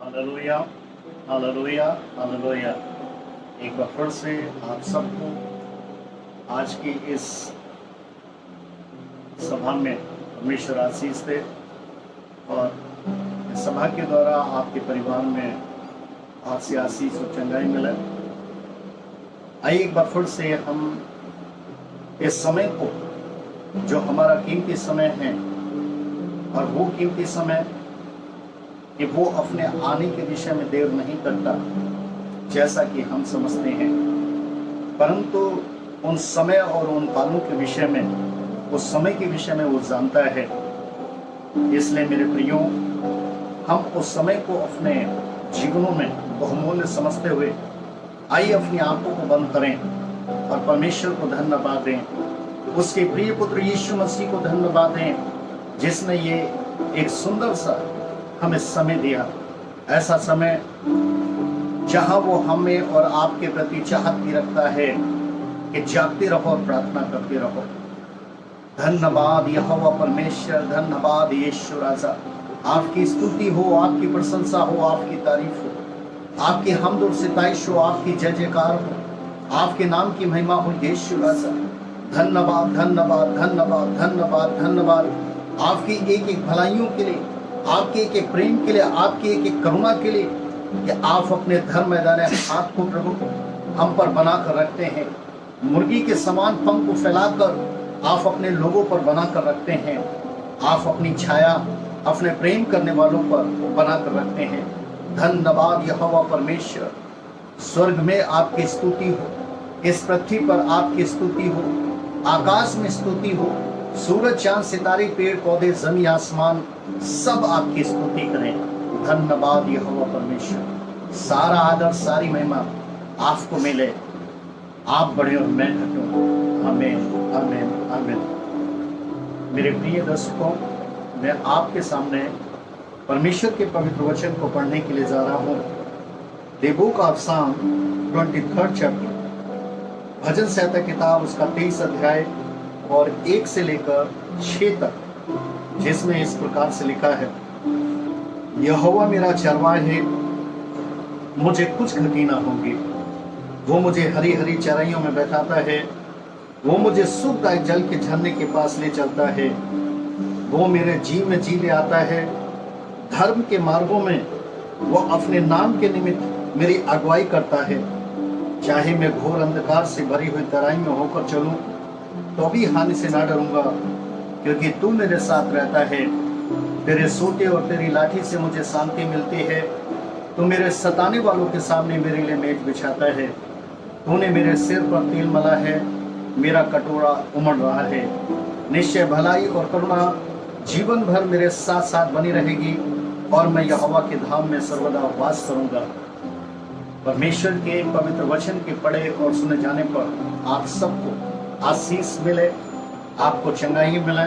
Hallelujah, hallelujah, hallelujah. एक बार फिर से आप सबको आज की इस सभा में परमेश्वर आशीष दे और इस सभा के द्वारा आपके परिवार में आपसे आशीष और चंगाई मिले। आइए एक बार फिर से हम इस समय को, जो हमारा कीमती समय है, और वो कीमती समय कि वो अपने आने के विषय में देर नहीं करता जैसा कि हम समझते हैं, परंतु उन समय और उन कालों के विषय में, उस समय के विषय में वो जानता है। इसलिए मेरे प्रियो, हम उस समय को अपने जीवनों में बहुमूल्य समझते हुए आइए अपनी आंखों को बंद करें और परमेश्वर को धन्यवाद दें, उसके प्रिय पुत्र यीशु मसीह को धन्यवाद दें, जिसने ये एक सुंदर सा हमें समय दिया। ऐसा समय जहां वो हमें और आपके प्रति चाहत भी रखता है कि जागते रहो और प्रार्थना करते रहो। धन्यवाद यहोवा परमेश्वर, धन्यवाद यीशु राजा। आपकी स्तुति हो, आपकी प्रशंसा हो, आपकी तारीफ हो, आपकी हम्द और सिताइश हो, आपकी जय जयकार हो, आपके नाम की महिमा हो यीशु राजा। धन्यवाद, धन्यवाद, धन्यवाद, धन्यवाद, धन्यवाद आपकी एक एक भलाइयों के लिए, आपके एक एक प्रेम के लिए, आपकी एक एक करुणा के लिए, कि आप अपने धर्म मैदान हाथ को प्रभु हम पर बनाकर रखते हैं। मुर्गी के समान पंख को फैलाकर आप अपने लोगों पर बनाकर रखते हैं। आप अपनी छाया अपने प्रेम करने वालों पर बनाकर रखते हैं। धन्यवाद यहोवा परमेश्वर। स्वर्ग में आपकी स्तुति हो, इस पृथ्वी पर आपकी स्तुति हो, आकाश में स्तुति हो, सूरज चांद सितारे पेड़ पौधे जमीन आसमान सब आपकी स्तुति करें। धन्यवाद यहोवा परमेश्वर। सारा आदर सारी महिमा आपको मिले। आप बड़े और मैं घटूं। आमीन, आमीन, आमीन। मेरे प्रिय दर्शकों, मैं आपके सामने परमेश्वर के पवित्र वचन को पढ़ने के लिए जा रहा हूँ। द बुक ऑफ साम 23 चैप्टर, भजन संहिता किताब, उसका 23 अध्याय और 1 से लेकर 6 तक, जिसमें इस प्रकार से लिखा है। यहोवा मेरा चरवाहा है, मुझे कुछ घटी ना होगी। वो मुझे हरी हरी चराइयों में बैठाता है, वो मुझे सुखदायक जल के झरने के पास ले चलता है। वो मेरे जी में जी ले आता है। धर्म के मार्गों में वो अपने नाम के निमित्त मेरी अगुवाई करता है। चाहे मैं घोर अंधकार से भरी हुई तराई में होकर चलूं, तो भी हानि से ना डरूंगा, क्योंकि तू मेरे साथ रहता है। तेरे सोटे और तेरी लाठी से मुझे शांति मिलती है। तू मेरे सताने वालों के सामने मेरे लिए मेज बिछाता है। तूने मेरे सिर पर तेल मला है, मेरा कटोरा उमड़ रहा है। निश्चय भलाई और करुणा जीवन भर मेरे साथ साथ बनी रहेगी, और मैं यहोवा के धाम में सर्वदा वास करूंगा। परमेश्वर के पवित्र वचन के पढ़े और सुने जाने पर आप सबको आशीष मिले, आपको चंगाई मिले।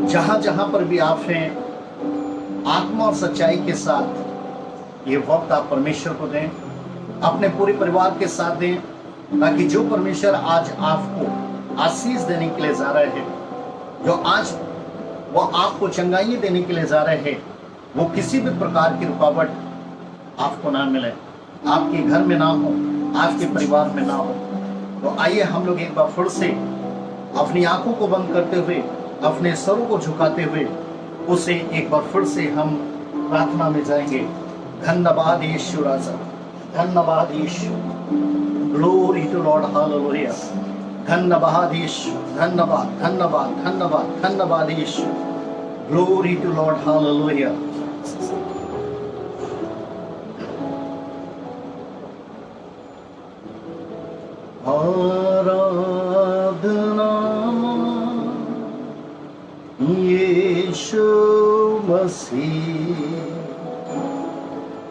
जहां जहां पर भी आप हैं, आत्मा और सच्चाई के साथ ये वक्त आप परमेश्वर को दें, अपने पूरे परिवार के साथ दें, ताकि जो परमेश्वर आज आपको आशीष देने के लिए जा रहे हैं, जो आज वो आपको चंगाई देने के लिए जा रहे हैं, वो किसी भी प्रकार की रुकावट आपको ना मिले, आपके घर में ना हो, आपके परिवार में ना हो। तो आइए हम लोग एक बार फिर से अपनी आंखों को बंद करते हुए, अपने सरों को झुकाते हुए, उसे एक बार फिर से हम प्रार्थना में जाएंगे। धन्यवाद यीशु राजा, धन्यवाद Yeshu. Glory to Lord, hallelujah. धन्यवाद यीशु, धन्यवाद, धन्यवाद, धन्यवाद, धन्यवाद Yeshu. Glory to Lord, hallelujah. आराधना यीशु मसीह,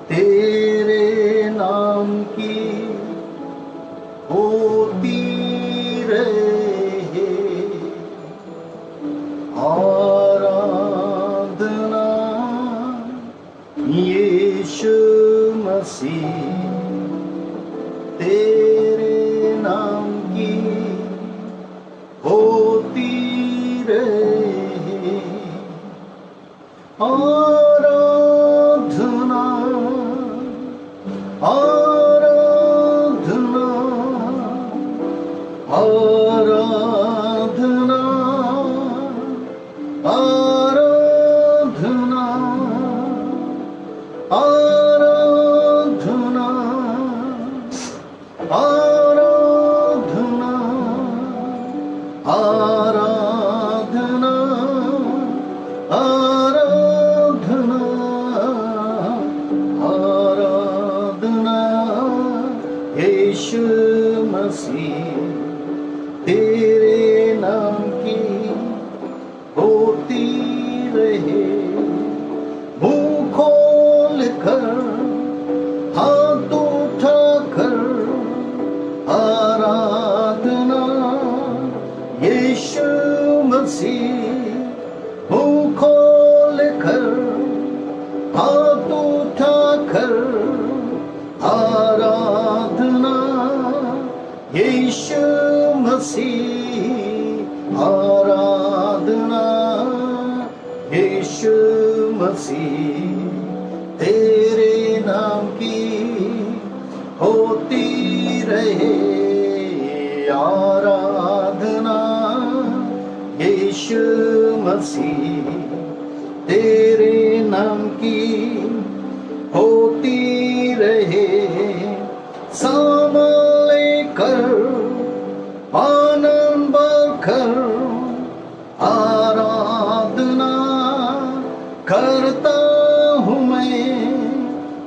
तेरे नाम की होती रहे। आराधना यीशु मसीह, तेरे नाम की होती रहे। आराधना मसीह आराधना, यीशु मसीह तेरे नाम की होती रहे आराधना, यीशु मसीह तेरे नाम की होती रहे। सामान लेकर आनंद भरकर आराधना करता हूँ मैं,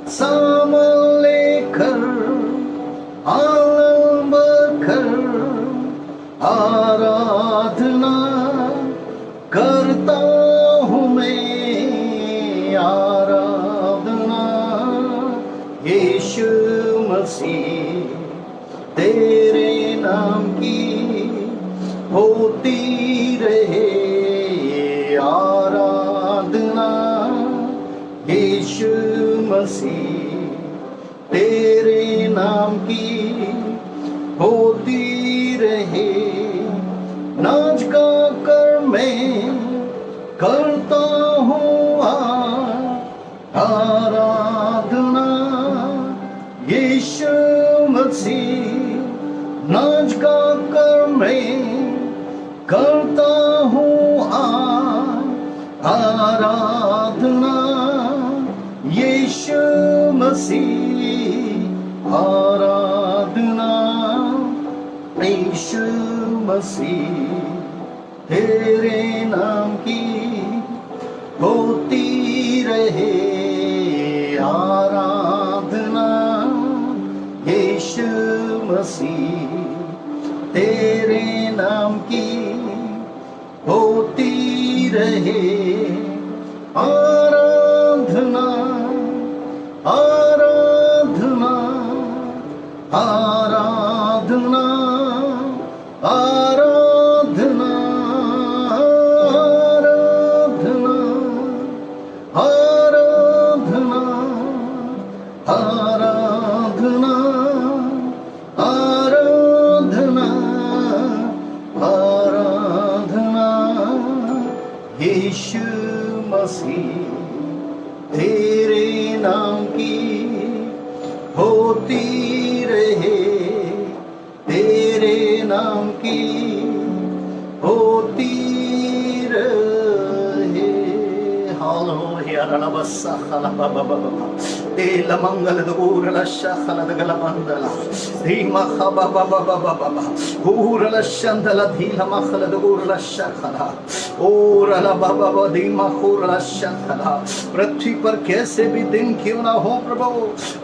सामान लेकर आनंद भरकर आराधना करता हूँ मैं, आराधना यीशु मसीह तेरे नाम की होती रहे आराधना, यीशु मसीह तेरे नाम की होती रहे। नाच गा कर मैं करता हूँ आराधना, यीशु मसीह नाच गा कर मैं करता हूँ आराधना, यीशु मसीह आराधना, यीशु मसीह तेरे नाम की होती रहे आराधना, यीशु मसीह तेरे नाम की होती रहे आराधना, आराधना, आराधना, आराधना, आराधना, आराधना, आराधना, आराधना, यीशु मसीह तेरे नाम की होती रहे, तेरे नाम की होती रहे। हालेलुया रलबसा खलबबबबा तेल मंगल दूरल शखल दगल मंदला धीमा खबबबबबबा दूरल शंदल धीला मखल दूरल शखला ओरल बबब धीमा खूरल शखला। पृथ्वी पर कैसे भी दिन क्यों ना हो प्रभु,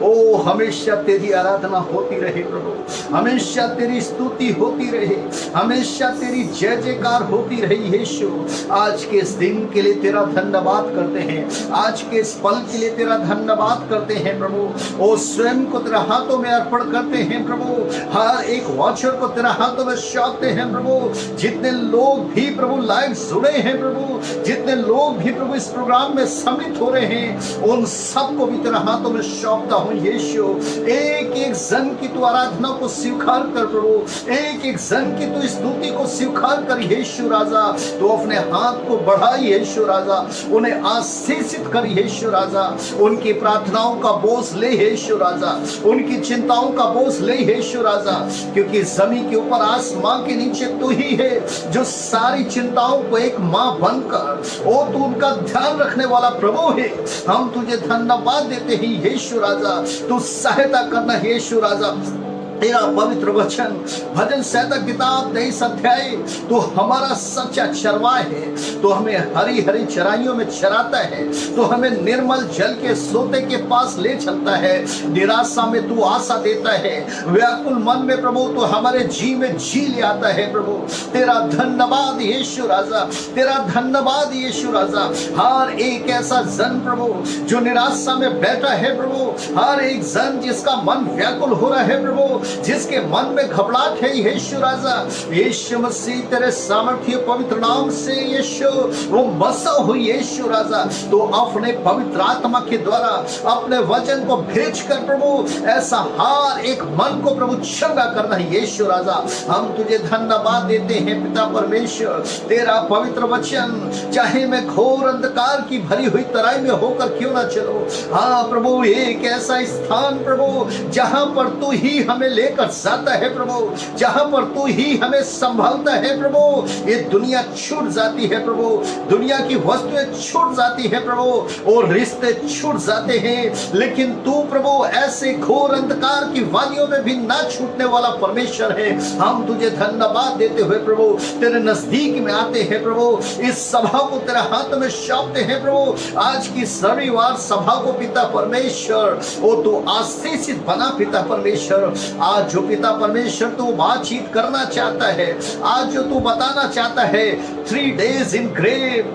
ओ हमेशा तेरी आराधना होती रहे प्रभु, हमेशा तेरी स्तुति होती रहे, हमेशा तेरी जय जयकार होती रही। यीशु आज के इस दिन के लिए तेरा धन्यवाद करते हैं, आज के इस पल के लिए तेरा धन्यवाद करते हैं प्रभु। ओ स्वयं को तेरा हाथों में अर्पण करते हैं प्रभु, हर एक वॉचर को तेरा हाथों में सौंपते हैं प्रभु। जितने लोग भी प्रभु लाइव जुड़े हैं प्रभु, जितने लोग भी प्रभु इस प्रोग्राम में सम्मिलित हो रहे हैं, उन सबको भी तेरा हाथों में सौंपता हूँ यीशु। एक एक जन की तू आराधना को स्वीकार कर प्रभु, एक एक जन की तू स्तुति को स्वीकार कर यीशु राजा। तू अपने हाथ को बढ़ा यीशु राजा, उन्हें आशीषित कर यीशु राजा, उनकी प्रार्थनाओं का बोझ ले यीशु राजा, उनकी चिंताओं का बोझ ले यीशु राजा, क्योंकि जमीन के ऊपर आसमां के नीचे तू ही है जो सारी चिंताओं को एक मां बनकर ओ तू उनका ध्यान रखने वाला प्रभु है। हम तुझे धन्यवाद देते हैं यीशु राजा, तू सहायता करना यीशु राजा। तेरा पवित्र वचन भजन संहिता किताब 23 अध्याय तो हमारा सच्चा चरवाहा है, तो हमें हरी हरी चराइयों में चराता है, तो हमें निर्मल जल के सोते के पास ले चलता है, निराशा में तू आशा देता है, व्याकुल मन में प्रभु तो हमारे जी में जी ले आता है प्रभु। तेरा धन्यवाद यीशु राजा, तेरा धन्यवाद यीशु राजा। हर एक ऐसा जन प्रभु जो निराशा में बैठा है प्रभु, हर एक जन जिसका मन व्याकुल हो रहा है प्रभु, जिसके मन में घबराहट है यीशु राजा, यीशु मसीह तेरे सामर्थ्य पवित्र नाम से यीशु वो बसा हुई यीशु राजा, तो अपने पवित्र आत्मा के द्वारा अपने वचन को भेज कर प्रभु ऐसा हर एक मन को प्रभु चंगा करना है यीशु राजा। हम तुझे धन्यवाद देते हैं पिता परमेश्वर, तेरा पवित्र वचन चाहे मैं घोर अंधकार की भरी हुई तराई में होकर क्यों ना चलो, हाँ प्रभु एक ऐसा स्थान प्रभु जहां पर तू ही हमें लेकर जाता है प्रभु, जहां पर तू ही हमें संभालता है प्रभु। ये दुनिया छूट जाती है प्रभु, दुनिया की वस्तुएं छूट जाती है प्रभु और रिश्ते छूट जाते हैं, लेकिन तू प्रभु ऐसे घोर अंधकार की वादियों में भी ना छूटने वाला परमेश्वर है। हम तुझे धन्यवाद देते हुए प्रभु तेरे नजदीक में आते हैं प्रभु, इस सभा को तेरे हाथ में सौंपते हैं प्रभु। आज की रविवार सभा को पिता परमेश्वर वो तू आशीषित बना पिता परमेश्वर। आज जो पिता परमेश्वर तू बातचीत करना चाहता है, आज जो तू बताना चाहता है, 3 days in grave,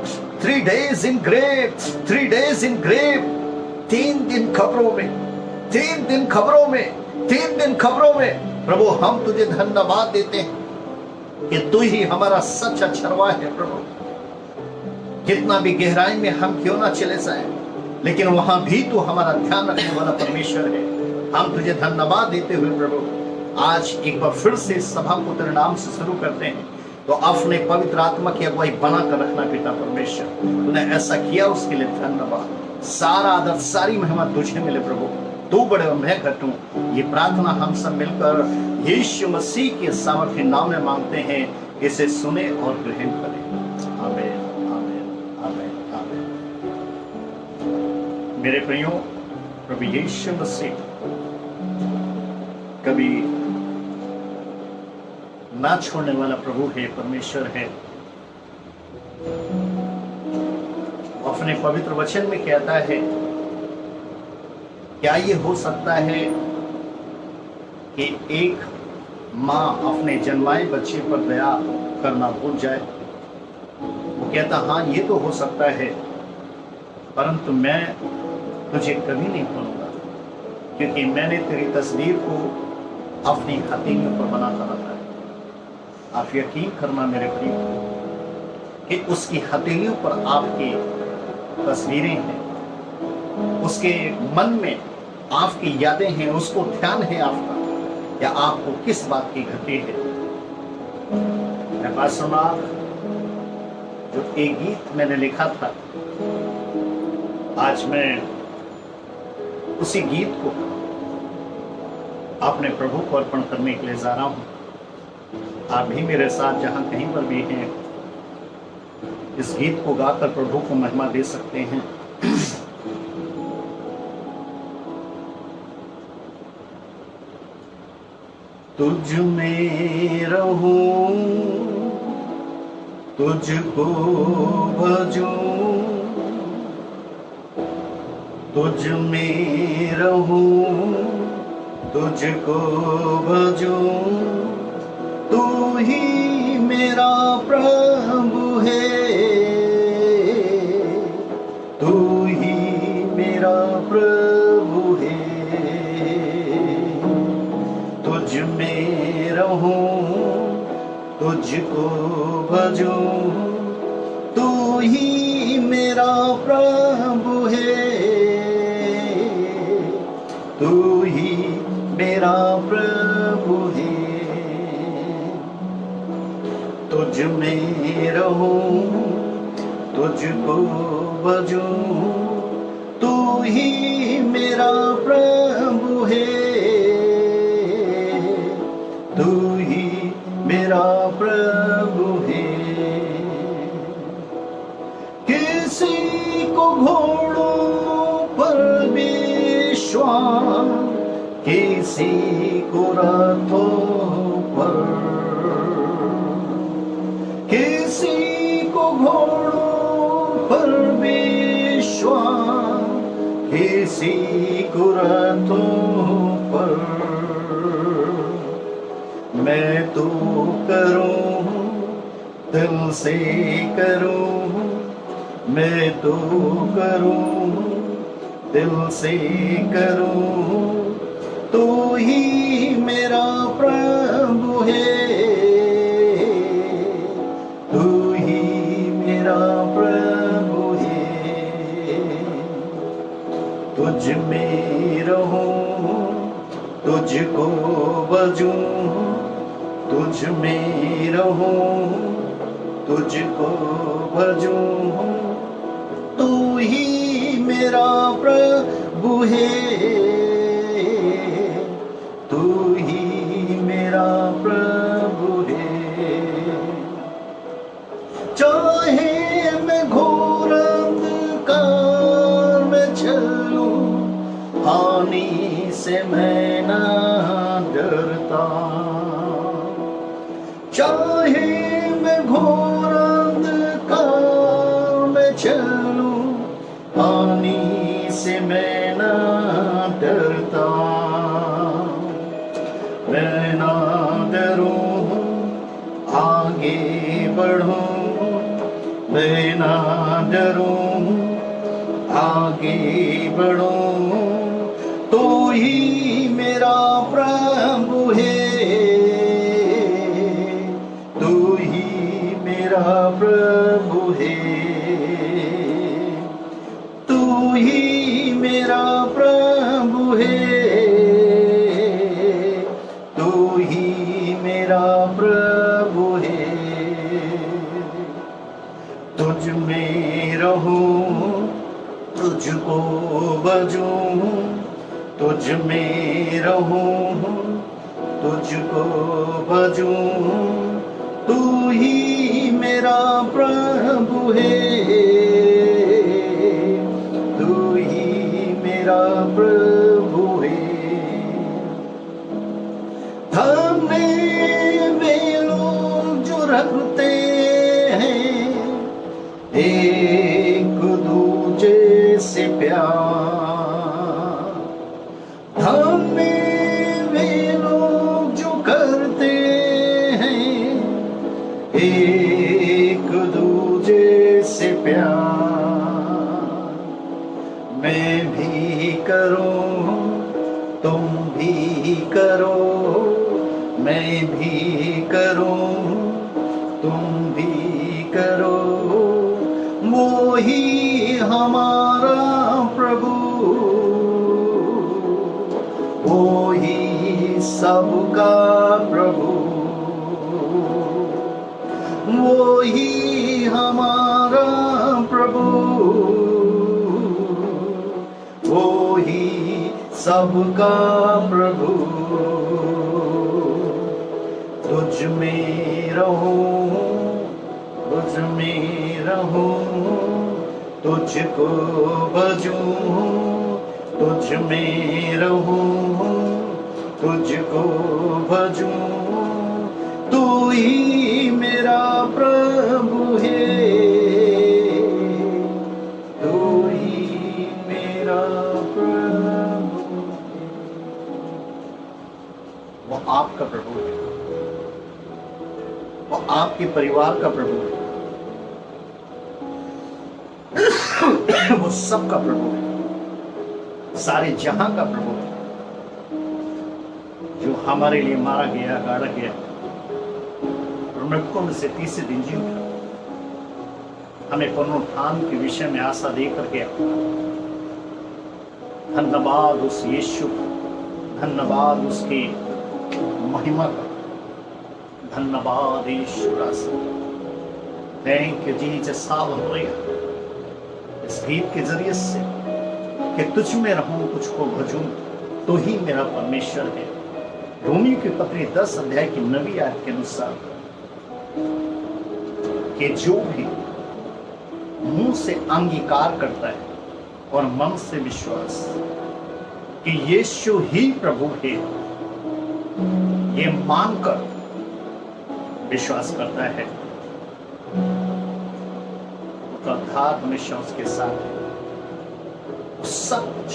3 days in grave, 3 days in grave, 3 दिन खबरों में, 3 दिन खबरों में, 3 दिन खबरों में प्रभु हम तुझे धन्यवाद देते हैं कि तू ही हमारा सच्चा चरवाहा है प्रभु। कितना भी गहराई में हम क्यों ना चले जाए, लेकिन वहां भी तू हमारा ध्यान रखने वाला परमेश्वर है। हम तुझे धन्यवाद देते हुए प्रभु आज एक बार फिर से इस सभा को तेरे नाम से शुरू करते हैं, तो अपने पवित्र आत्मा की अगुवाई बना कर रखना पिता परमेश्वर। तूने ऐसा किया उसके लिए धन्यवाद। सारा आदर सारी महिमा तुझे मिले प्रभु, तू बड़े और मैं घटूं। ये प्रार्थना हम सब मिलकर यीशु मसीह के सामर्थ्य नाम में मांगते हैं, इसे सुने और ग्रहण करें। आमीन, आमीन, आमीन, आमीन। मेरे प्रियो, प्रभु यीशु मसीह कभी ना छोड़ने वाला प्रभु है, परमेश्वर है। अपने पवित्र वचन में कहता है, क्या ये हो सकता है कि एक माँ अपने जन्माए बच्चे पर दया करना भूल जाए? वो कहता हाँ ये तो हो सकता है, परंतु मैं तुझे कभी नहीं भूलूंगा, क्योंकि मैंने तेरी तस्वीर को अपनी हथेलियों पर बना कर रखा है। आप यकीन करना मेरे प्रिय कि उसकी हथेलियों पर आपकी तस्वीरें हैं, उसके मन में आपकी यादें हैं, उसको ध्यान है आपका, या आपको किस बात की घटी है। मैं पास्टर मार्क जो एक गीत मैंने लिखा था, आज मैं उसी गीत को अपने प्रभु को अर्पण करने के लिए जा रहा हूं। आप भी मेरे साथ जहां कहीं पर भी हैं, इस गीत को गाकर प्रभु को महिमा दे सकते हैं। तुझ में रहूं, तुझको भजूं, तुझ में रहूं, तुझको भजूं, तू ही मेरा प्रभु है, तू ही मेरा प्रभु है। तुझ में रहूं, तुझको भजूं, तू ही मेरा प्रभु है, तू ही मेरा प्रभु है। तुझ में रहूं, तुझको भजूं, तू ही मेरा प्रभु है, तू ही मेरा प्रभु है। किसी को घोड़ों पर विश्वास, किसी को रथों पर, किसी को घोड़ों पर विश्वास, किसी को रथों पर। मैं तो करूं दिल से करूं, मैं तो करूं दिल से करूं, तू ही मेरा प्रभु है, तू ही मेरा प्रभु है। तुझ में रहूं, तुझको बजूं, तुझ में रहूं, तुझको भजूं। तू ही मेरा प्रभु है, तू ही मेरा प्रभु है। चाहे मैं घोर अंधकार में चलूं, हानि से मैं ना डरता। चाहे मैं घोर अंधकार में चलूं, हानि से मैं ना डरता। मैं ना डरूं, आगे बढ़ूं, मैं ना डरूं, आगे बढ़ूं। तू ही मेरा प्रभु है, तू ही मेरा प्रभु है, तू ही मेरा प्रभु है, तू ही मेरा प्रभु है। तुझ में रहूं, तुझको बजूं, तुझ में रहूं, तुझको भजूं। तू ही मेरा प्रभु है, तू ही मेरा प्रभु है। धन्य वे लोग जो रखते हैं एक दूजे से प्यार। धन्य वे लोग जो करते हैं एक दूजे से प्यार। मैं भी करूं, तुम भी करो, मैं भी करूं, तुम भी करो। वो ही हमारा प्रभु, वो ही सबका प्रभु, वो ही हमारा प्रभु, वो ही सबका प्रभु। तुझ में रहूं, तुझ में रहूं, तुझको भजूं, तुझ में रहूं, तुझको भजूं। तू ही मेरा प्रभु है, तू ही मेरा प्रभु है। वो आपका प्रभु है, वो आपके परिवार का प्रभु है, वो सबका प्रभु है, सारे जहां का प्रभु है, जो हमारे लिए मारा गया, गाड़ा गया और मृतकों में से तीसरे दिन जी उठा, हमें पुनरुत्थान के विषय में आशा देकर गया। धन्यवाद उस यीशु का, धन्यवाद उसकी महिमा का, धन्यवाद यीशु राजा। Thank you Jesus. हालेलुया। इस गीत के जरिए से कि तुझ में रहूं, तुझको भजूं, तो ही मेरा परमेश्वर है। रोमियो की पत्री 10 अध्याय की 9वीं आयत के अनुसार कि जो भी मुंह से अंगीकार करता है और मन से विश्वास कि यीशु ही प्रभु है, ये मानकर विश्वास करता है, उसका उद्धार हमेशा उसके साथ है। सब कुछ,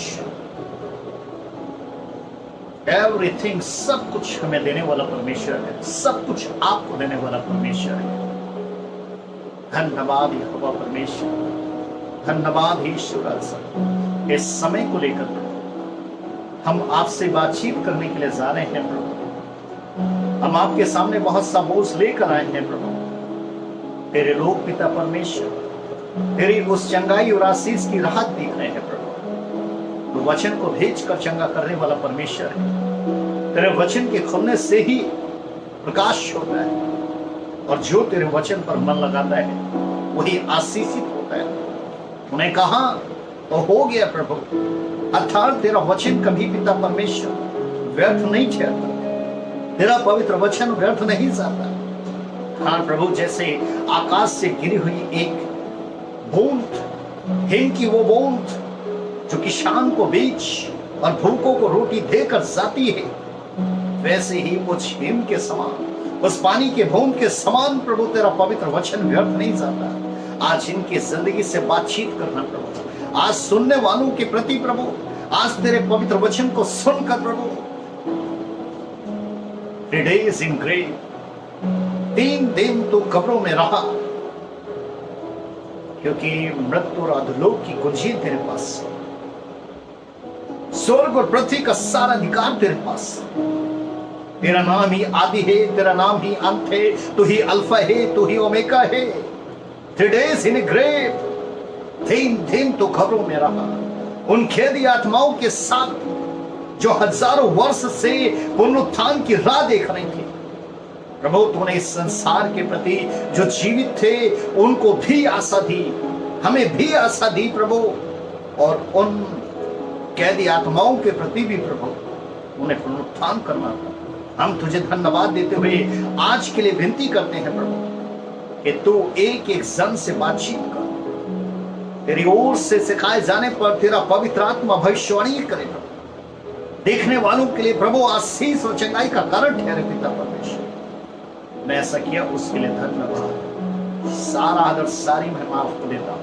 एवरीथिंग, सब कुछ हमें देने वाला परमेश्वर है, सब कुछ आपको देने वाला परमेश्वर है। धन्यवाद यहोवा परमेश्वर, धन्यवाद ईश्वर। इस समय को लेकर हम आपसे बातचीत करने के लिए जा रहे हैं प्रभु। हम आपके सामने बहुत सा बोझ लेकर आए हैं प्रभु। तेरे लोग पिता परमेश्वर तेरी उस चंगाई और आशीष की राहत देख रहे हैं प्रभु। तो वचन को भेज कर चंगा करने वाला परमेश्वर है। तेरे वचन के खुलने से ही प्रकाश होता है, और जो तेरे वचन पर मन लगाता है वही आशीषित होता है। उन्हें कहा तो हो गया प्रभु। अर्थात तेरा वचन कभी पिता परमेश्वर व्यर्थ नहीं ठहरता। तेरा पवित्र वचन व्यर्थ नहीं जाता। हाँ प्रभु, जैसे आकाश से गिरी हुई एक बूंद, हिम की वो बूंद जो किसान को बीज और भूखों को रोटी देकर जाती है, वैसे ही उस हिम के समान, उस पानी के बूंद के समान प्रभु तेरा पवित्र वचन व्यर्थ नहीं जाता। आज इनकी जिंदगी से बातचीत करना प्रभु। आज सुनने वालों के प्रति प्रभु, आज तेरे पवित्र वचन को सुनकर प्रभु, 3 days in grave, 3 दिन तो कब्रों में रहा, क्योंकि मृत्यु और अधोलोक की कुंजी तेरे पास, स्वर्ग और पृथ्वी का सारा अधिकार तेरे पास। तेरा नाम ही आदि है, तेरा नाम ही अंत है, तू ही अल्फा है, तू ही ओमेगा है। 3 days in grave, 3 दिन तो खबरों में रहा, उन खेदी आत्माओं के साथ जो हजारों वर्ष से पुनरुत्थान की राह देख रही थी। प्रभु तूने इस संसार के प्रति जो जीवित थे उनको भी आशा दी, हमें भी आशा दी प्रभु, और उन कैदी आत्माओं के प्रति भी प्रभु उन्हें पुनरुत्थान करना था। हम तुझे धन्यवाद देते हुए आज के लिए विनती करते हैं प्रभु कि तू एक एक जन से बातचीत कर। तेरी ओर से सिखाए जाने पर तेरा पवित्र आत्मा भविष्यवाणी करे प्रभु। देखने वालों के लिए प्रभु आशीष और चंगाई का कारण ठहरे पिता परमेश्वर। मैं ऐसा किया उसके लिए धन्यवाद। सारा आदर सारी महिमा आपको देता हूं।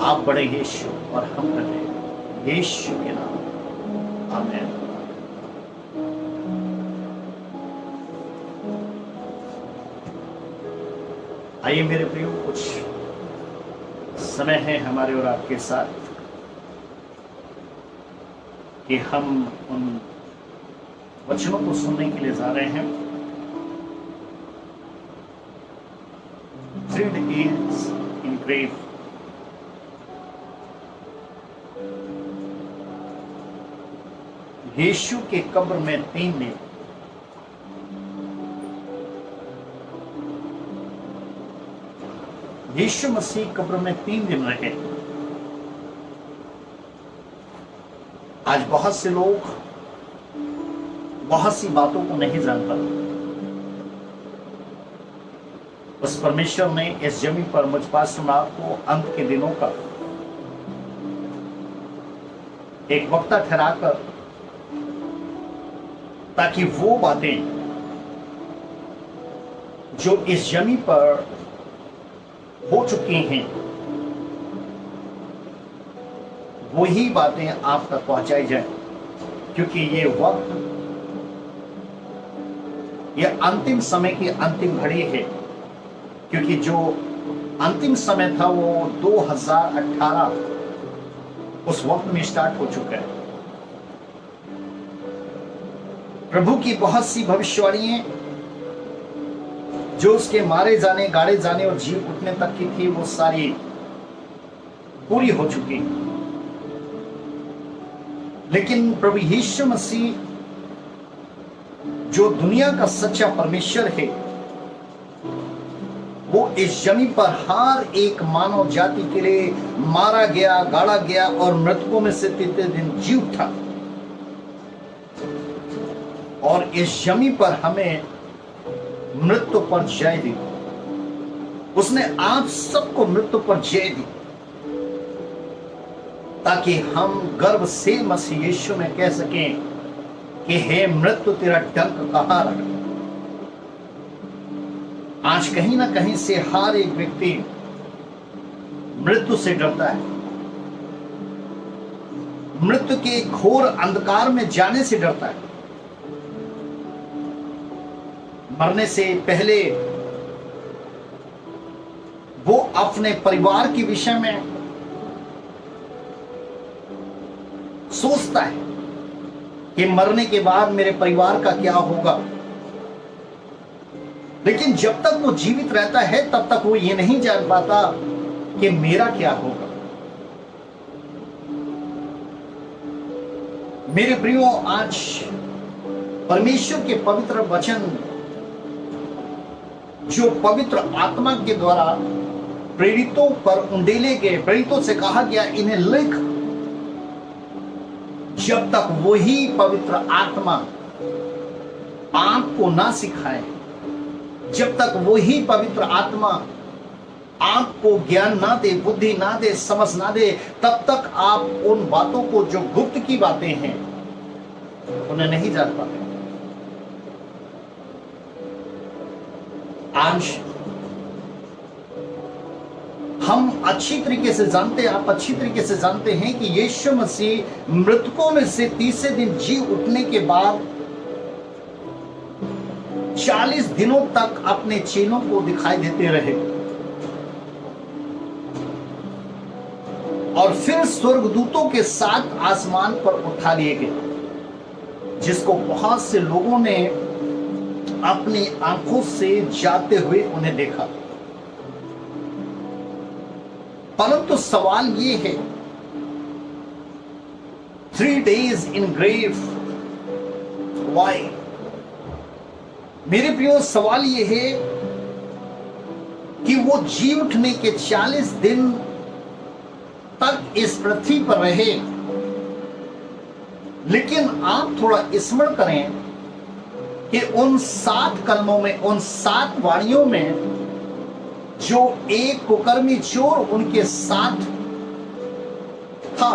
आप बड़े यीशु और हम बड़े यीशु के नाम, आमीन। आइए मेरे प्रियो, कुछ समय है हमारे और आपके साथ कि हम उन वचनों को सुनने के लिए जा रहे हैं। 3 days in grave, यीशु के कब्र में 3 दिन। यीशु मसीह कब्र में 3 दिन रहे। आज बहुत से लोग बहुत सी बातों को नहीं जान पाते। उस परमेश्वर ने इस जमीन पर मुझ पास सुना को अंत के दिनों का एक वक्ता ठहराकर, ताकि वो बातें जो इस जमीन पर हो चुकी हैं वही बातें आप तक पहुंचाई जाए, क्योंकि ये वक्त, ये अंतिम समय की अंतिम घड़ी है। क्योंकि जो अंतिम समय था वो 2018 उस वक्त में स्टार्ट हो चुका है। प्रभु की बहुत सी भविष्यवाणियां जो उसके मारे जाने, गाड़े जाने और जी उठने तक की थी, वो सारी पूरी हो चुकी। लेकिन प्रभु यीशु मसीह जो दुनिया का सच्चा परमेश्वर है, वो इस जमीन पर हर एक मानव जाति के लिए मारा गया, गाड़ा गया और मृतकों में से 3 दिन जी उठा, और इस जमीन पर हमें मृत्यु पर जय दी। उसने आप सबको मृत्यु पर जय दी, ताकि हम गर्व से मसीह यीशु में कह सकें कि हे मृत्यु तेरा डंक कहां रहा। आज कहीं ना कहीं से हर एक व्यक्ति मृत्यु से डरता है, मृत्यु के घोर अंधकार में जाने से डरता है। मरने से पहले वो अपने परिवार के विषय में सोचता है, कि मरने के बाद मेरे परिवार का क्या होगा। लेकिन जब तक वो जीवित रहता है तब तक वो ये नहीं जान पाता कि मेरा क्या होगा। मेरे प्रियो, आज परमेश्वर के पवित्र वचन जो पवित्र आत्मा के द्वारा प्रेरितों पर उंडेले गए, प्रेरितों से कहा गया इन्हें लिख, जब तक वही पवित्र आत्मा आपको ना सिखाए, जब तक वही पवित्र आत्मा आपको ज्ञान ना दे, बुद्धि ना दे, समझ ना दे, तब तक आप उन बातों को जो गुप्त की बातें हैं उन्हें नहीं जान पाते। आज हम अच्छी तरीके से जानते हैं, आप अच्छी तरीके से जानते हैं कि यीशु मसीह मृतकों में से तीसरे दिन जी उठने के बाद 40 दिनों तक अपने चेलों को दिखाई देते रहे और फिर स्वर्गदूतों के साथ आसमान पर उठा लिए गए, जिसको बहुत से लोगों ने अपनी आंखों से जाते हुए उन्हें देखा। परंतु सवाल ये है, 3 days in grave, why? मेरे प्रियो, सवाल ये है कि वो जी उठने के 40 दिन तक इस पृथ्वी पर रहे, लेकिन आप थोड़ा स्मरण करें कि उन 7 कलमों में, उन 7 वाणियों में जो एक कुकर्मी चोर उनके साथ था,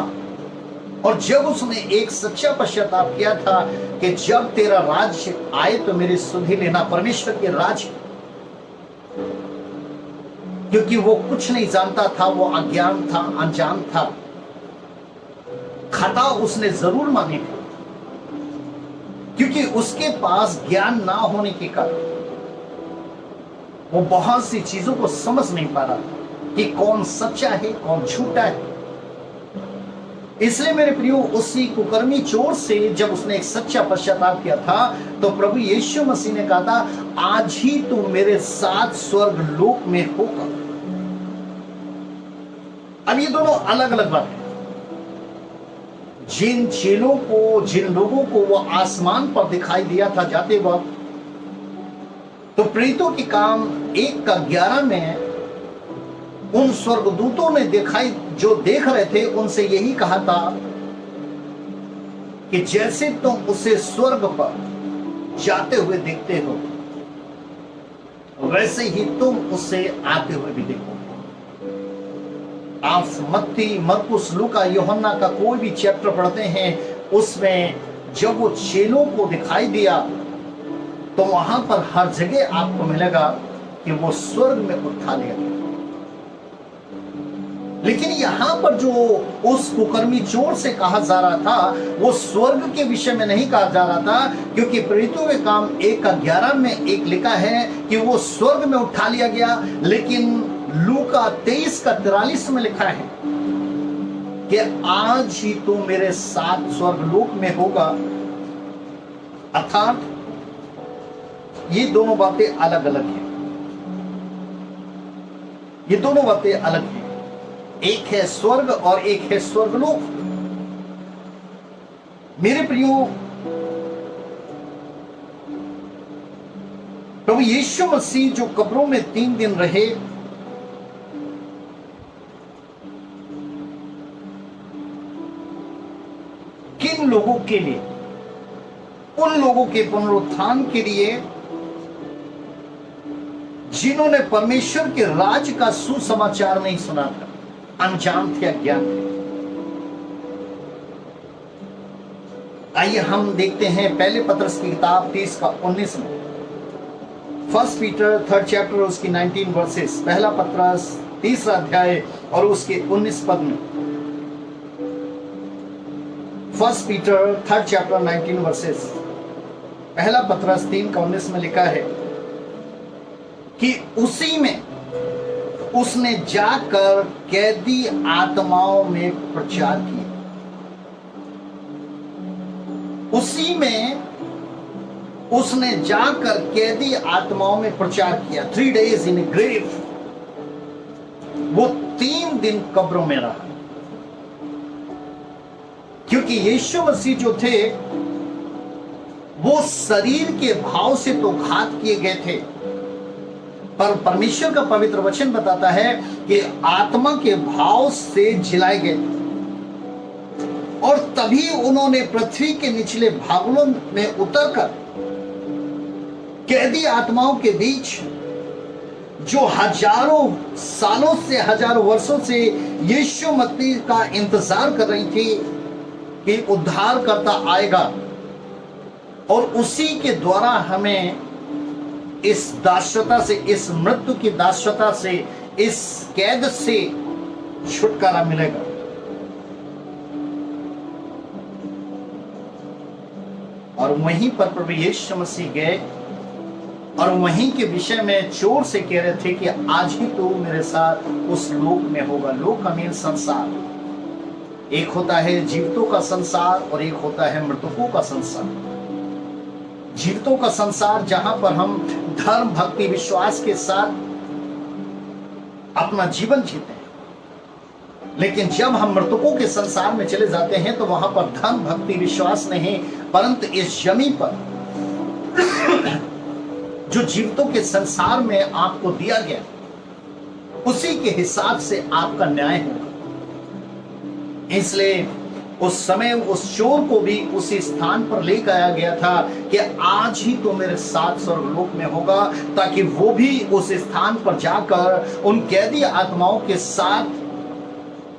और जब उसने एक सच्चा पश्चाताप किया था कि जब तेरा राज्य आए तो मेरी सुधि लेना, परमेश्वर के राज्य, क्योंकि वो कुछ नहीं जानता था, वो अज्ञान था, अनजान था, खता उसने जरूर मानी थी, क्योंकि उसके पास ज्ञान ना होने के कारण वो बहुत सी चीजों को समझ नहीं पा रहा कि कौन सच्चा है, कौन झूठा है। इसलिए मेरे प्रियो, उसी कुकर्मी चोर से जब उसने एक सच्चा पश्चाताप किया था तो प्रभु यीशु मसीह ने कहा था, आज ही तू मेरे साथ स्वर्ग लोक में होगा। अब ये दोनों अलग अलग बात है। जिन चेलों को, जिन लोगों को वो आसमान पर दिखाई दिया था जाते वक्त, तो प्रेरितों के काम 1:11 में उन स्वर्गदूतों ने दिखाई, जो देख रहे थे, उनसे यही कहा था कि जैसे तुम उसे स्वर्ग पर जाते हुए देखते हो, वैसे ही तुम उसे आते हुए भी देखो। आप मत्ती, मरकुस, लूका, यूहन्ना का कोई भी चैप्टर पढ़ते हैं, उसमें जब वो चेलों को दिखाई दिया तो वहां पर हर जगह आपको मिलेगा कि वो स्वर्ग में उठा लिया गया। लेकिन यहां पर जो उस कुकर्मी चोर से कहा जा रहा था, वो स्वर्ग के विषय में नहीं कहा जा रहा था, क्योंकि प्रेरितों के काम 1:11 में एक लिखा है कि वो स्वर्ग में उठा लिया गया, लेकिन लूका 23:43 में लिखा है कि आज ही तू मेरे साथ स्वर्गलोक में होगा। अर्थात ये दोनों बातें अलग अलग हैं, ये दोनों बातें अलग हैं। एक है स्वर्ग और एक है स्वर्गलोक। मेरे प्रियो, प्रभु यीशु मसीह जो कब्रों में 3 दिन रहे, किन लोगों के लिए? उन लोगों के पुनरुत्थान के लिए जिन्होंने परमेश्वर के राज्य का सुसमाचार नहीं सुना था, अनजान थे, अज्ञान थे। आइए हम देखते हैं पहले पत्रस की किताब 30:19 में, 1 पीटर 3rd चैप्टर उसकी 19 वर्सेस, पहला पत्रस 3रा अध्याय और उसके 19 पद में। 1 पीटर 3rd चैप्टर 19 वर्सेस, पहला पत्रस 3:19 में लिखा है कि उसी में उसने जाकर कैदी आत्माओं में प्रचार किया। उसी में उसने जाकर कैदी आत्माओं में प्रचार किया। 3 days इन ग्रेव, वो 3 दिन कब्रों में रहा, क्योंकि यीशु मसीह जो थे वो शरीर के भाव से तो घात किए गए थे, पर परमेश्वर का पवित्र वचन बताता है कि आत्मा के भाव से जिलाए गए, और तभी उन्होंने पृथ्वी के निचले भागों में उतरकर कैदी आत्माओं के बीच, जो हजारों सालों से, हजारों वर्षों से यीशु मसीह का इंतजार कर रही थी कि उद्धारकर्ता आएगा और उसी के द्वारा हमें इस दास्यता से, इस मृत्यु की दास्यता से, इस कैद से छुटकारा मिलेगा। और वहीं पर प्रभु यीशु मसीह गए और वहीं के विषय में जोर से कह रहे थे कि आज ही तो मेरे साथ उस लोक में होगा। लोक का मीन संसार। एक होता है जीवितों का संसार और एक होता है मृतकों का संसार। जीवितों का संसार जहां पर हम धर्म, भक्ति, विश्वास के साथ अपना जीवन जीते हैं, लेकिन जब हम मृतकों के संसार में चले जाते हैं तो वहां पर धर्म, भक्ति, विश्वास नहीं, परंतु इस जमीन पर जो जीवितों के संसार में आपको दिया गया, उसी के हिसाब से आपका न्याय होगा। इसलिए उस समय उस चोर को भी उसी स्थान पर ले गया गया था कि आज ही तो मेरे साथ स्वर्गलोक में होगा, ताकि वो भी उस स्थान पर जाकर उन कैदी आत्माओं के साथ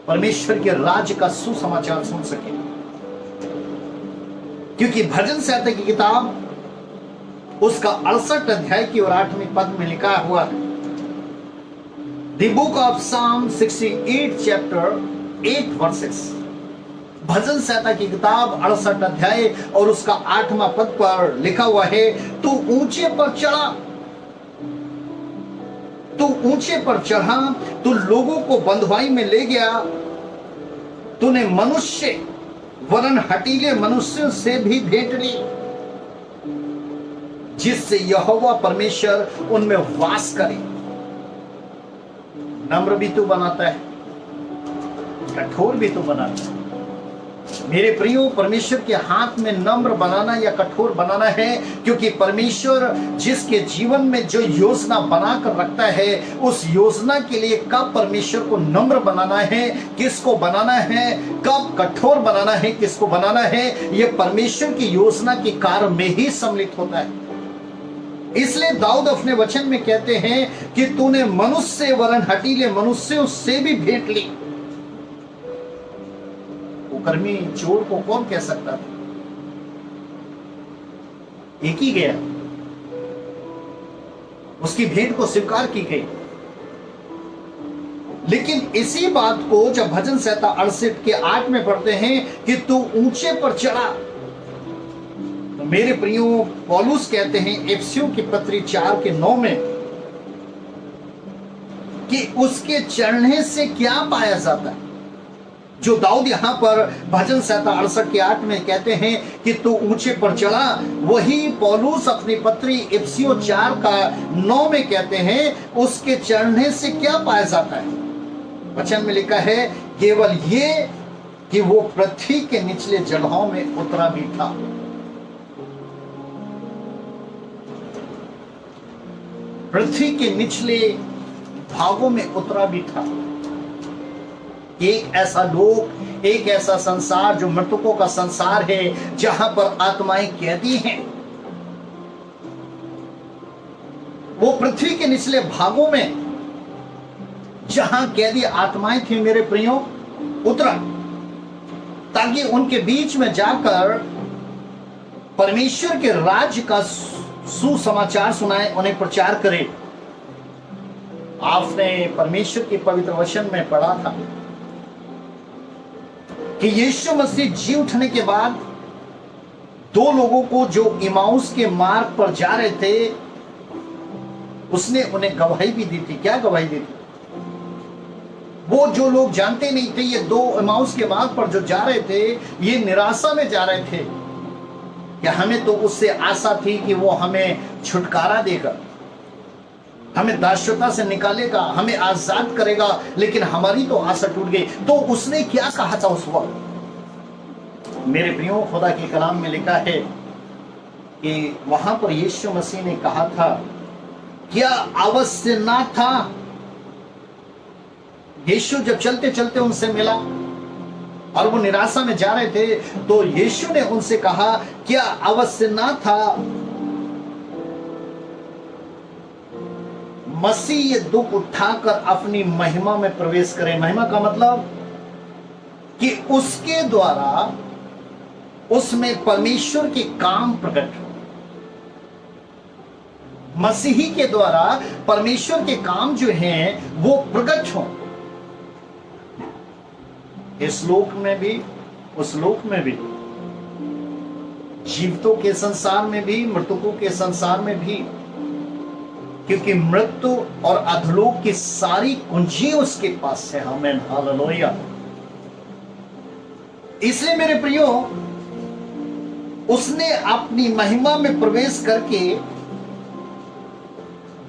परमेश्वर के राज्य का सुसमाचार सुन सके। क्योंकि भजन संहिता की किताब उसका 68 अध्याय की और 8वें पद में लिखा हुआ है, द बुक ऑफ साम 68 चैप्टर 8 वर्सेस। भजन संहिता की किताब 68 अध्याय और उसका 8वां पद पर लिखा हुआ है, तू ऊंचे पर चढ़ा, तू ऊंचे पर चढ़ा, तू लोगों को बंधुआई में ले गया, तूने मनुष्य वरन हटीले मनुष्यों से भी भेंट ली, जिससे यहोवा परमेश्वर उनमें वास करे। नम्र भी तो बनाता है, कठोर भी तो बनाता है। मेरे प्रियो, परमेश्वर के हाथ में नम्र बनाना या कठोर बनाना है, क्योंकि परमेश्वर जिसके जीवन में जो योजना बनाकर रखता है, उस योजना के लिए कब परमेश्वर को नम्र बनाना है, किसको बनाना है, कब कठोर बनाना है, किसको बनाना है, यह परमेश्वर की योजना के कार्य में ही सम्मिलित होता है। इसलिए दाऊद अपने वचन में कहते हैं कि तूने मनुष्य वरन हटीले मनुष्यों से भी भेंट ली। कुकर्मी चोर को कौन कह सकता था? एक ही गया, उसकी भेंट को स्वीकार की गई। लेकिन इसी बात को जब भजन संहिता 68 के 8 में पढ़ते हैं कि तू ऊंचे पर चढ़ा, तो मेरे प्रियो पौलुस कहते हैं इफिसियों की पत्री 4 के 9 में कि उसके चढ़ने से क्या पाया जाता है। जो दाऊद यहां पर भजन संहिता 68 के 8 में कहते हैं कि तू ऊंचे पर चढ़ा, वही पौलुस अपनी पत्री इफिसियों 4 का 9 में कहते हैं उसके चढ़ने से क्या पाया जाता है। वचन में लिखा है केवल ये कि वो पृथ्वी के निचले जगहों में उतरा भी था। पृथ्वी के निचले भागों में उतरा भी था। एक ऐसा लोक, एक ऐसा संसार जो मृतकों का संसार है, जहां पर आत्माएं कैदी हैं। वो पृथ्वी के निचले भागों में जहां कैदी आत्माएं थी, मेरे प्रियो, उतरा, ताकि उनके बीच में जाकर परमेश्वर के राज्य का सुसमाचार सुनाए, उन्हें प्रचार करे। आपने परमेश्वर के पवित्र वचन में पढ़ा था कि यीशु मसीह जी उठने के बाद 2 लोगों को जो इमाउस के मार्ग पर जा रहे थे, उसने उन्हें गवाही भी दी थी। क्या गवाही दी थी? वो जो लोग जानते नहीं थे, ये 2 इमाउस के मार्ग पर जो जा रहे थे, ये निराशा में जा रहे थे, कि हमें तो उससे आशा थी कि वो हमें छुटकारा देगा, हमें दास्यता से निकालेगा, हमें आजाद करेगा, लेकिन हमारी तो आशा टूट गई। तो उसने क्या कहा था उस वक्त? मेरे प्रियो, खुदा के कलाम में लिखा है कि वहां पर यीशु मसीह ने कहा था, क्या अवश्य ना था? यीशु जब चलते चलते उनसे मिला और वो निराशा में जा रहे थे, तो यीशु ने उनसे कहा, क्या अवश्य ना था मसीह ये दुख उठाकर अपनी महिमा में प्रवेश करे? महिमा का मतलब कि उसके द्वारा उसमें परमेश्वर के काम प्रकट हो, मसीही के द्वारा परमेश्वर के काम जो हैं वो प्रकट हो, इस लोक में भी उस लोक में भी, जीवितों के संसार में भी, मृतकों के संसार में भी, क्योंकि मृत्यु और अधलोक की सारी कुंजी उसके पास है। आमीन, हालेलुया। इसलिए मेरे प्रियो, उसने अपनी महिमा में प्रवेश करके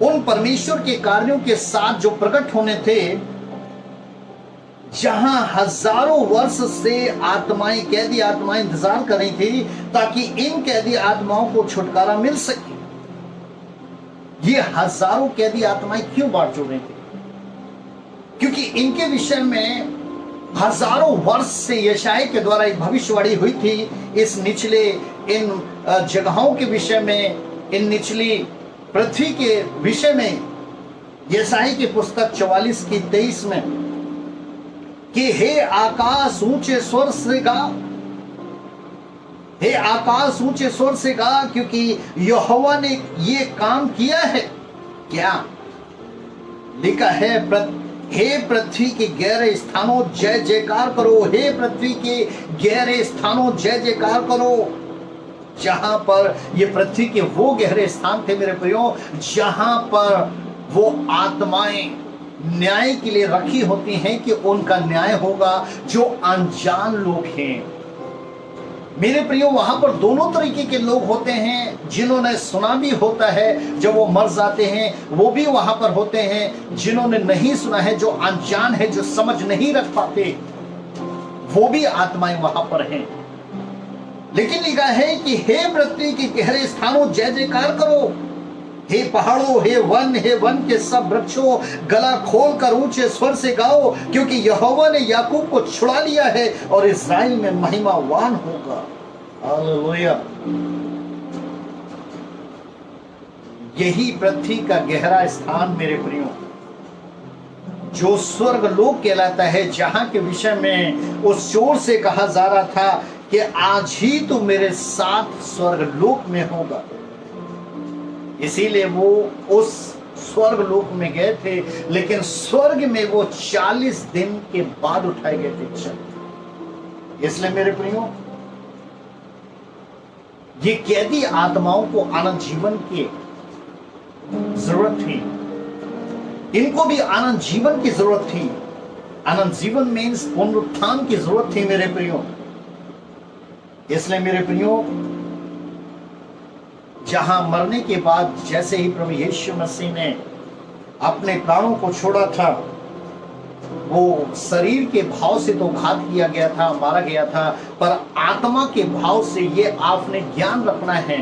उन परमेश्वर के कार्यों के साथ जो प्रकट होने थे, जहां हजारों वर्ष से आत्माएं, कैदी आत्माएं इंतजार कर रही थी ताकि इन कैदी आत्माओं को छुटकारा मिल सके। ये हजारों कैदी आत्माएं क्यों बांट जोड़ रही थी? क्योंकि इनके विषय में हजारों वर्ष से यशायाह के द्वारा एक भविष्यवाणी हुई थी, इस निचले इन जगहों के विषय में, इन निचली पृथ्वी के विषय में। यशायाह की पुस्तक 44 की 23 में कि हे आकाश ऊंचे स्वर से गा, हे आकाश ऊंचे स्वर से गा, क्योंकि यहोवा ने ये काम किया है। क्या लिखा है? हे पृथ्वी के गहरे स्थानों जय जयकार करो, हे पृथ्वी के गहरे स्थानों जय जयकार करो। जहां पर ये पृथ्वी के वो गहरे स्थान थे मेरे प्रियो, जहां पर वो आत्माएं न्याय के लिए रखी होती हैं कि उनका न्याय होगा, जो अनजान लोग हैं। मेरे प्रियो, वहां पर दोनों तरीके के लोग होते हैं। जिन्होंने सुना भी होता है, जब वो मर जाते हैं, वो भी वहां पर होते हैं। जिन्होंने नहीं सुना है, जो अनजान है, जो समझ नहीं रख पाते, वो भी आत्माएं वहां पर हैं। लेकिन लिखा है कि हे पृथ्वी के गहरे स्थानों जय जयकार करो, हे पहाड़ों, हे वन के सब वृक्षों गला खोल कर ऊंचे स्वर से गाओ, क्योंकि यहोवा ने याकूब को छुड़ा लिया है और इस्राएल में महिमावान होगा। हालेलुया। यही पृथ्वी का गहरा स्थान मेरे प्रियो, जो स्वर्ग लोक कहलाता है, जहां के विषय में उस जोर से कहा जा रहा था कि आज ही तू मेरे साथ स्वर्ग लोक में होगा। इसीलिए वो उस स्वर्ग लोक में गए थे, लेकिन स्वर्ग में वो 40 दिन के बाद उठाए गए थे। इसलिए मेरे प्रियो, ये कैदी आत्माओं को आनंद जीवन की जरूरत थी, इनको भी आनंद जीवन की जरूरत थी। आनंद जीवन मीन्स पुनरुत्थान की जरूरत थी मेरे प्रियो। इसलिए मेरे प्रियो, जहां मरने के बाद जैसे ही प्रभु यीशु मसीह ने अपने प्राणों को छोड़ा था, वो शरीर के भाव से तो घात किया गया था, मारा गया था, पर आत्मा के भाव से ये आपने ज्ञान रखना है।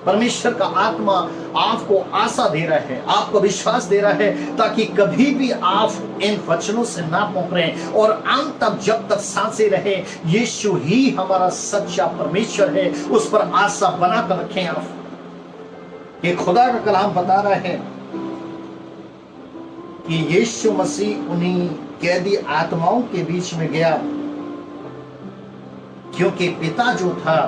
परमेश्वर का आत्मा आपको आशा दे रहा है, आपको विश्वास दे रहा है, ताकि कभी भी आप इन वचनों से ना मुकरें और अंत तक जब तक सांसें रहे, यीशु ही हमारा सच्चा परमेश्वर है, उस पर आशा बना कर रखें आप। ये खुदा का कलाम बता रहा है कि यीशु मसीह उन्हीं कैदी आत्माओं के बीच में गया, क्योंकि पिता जो था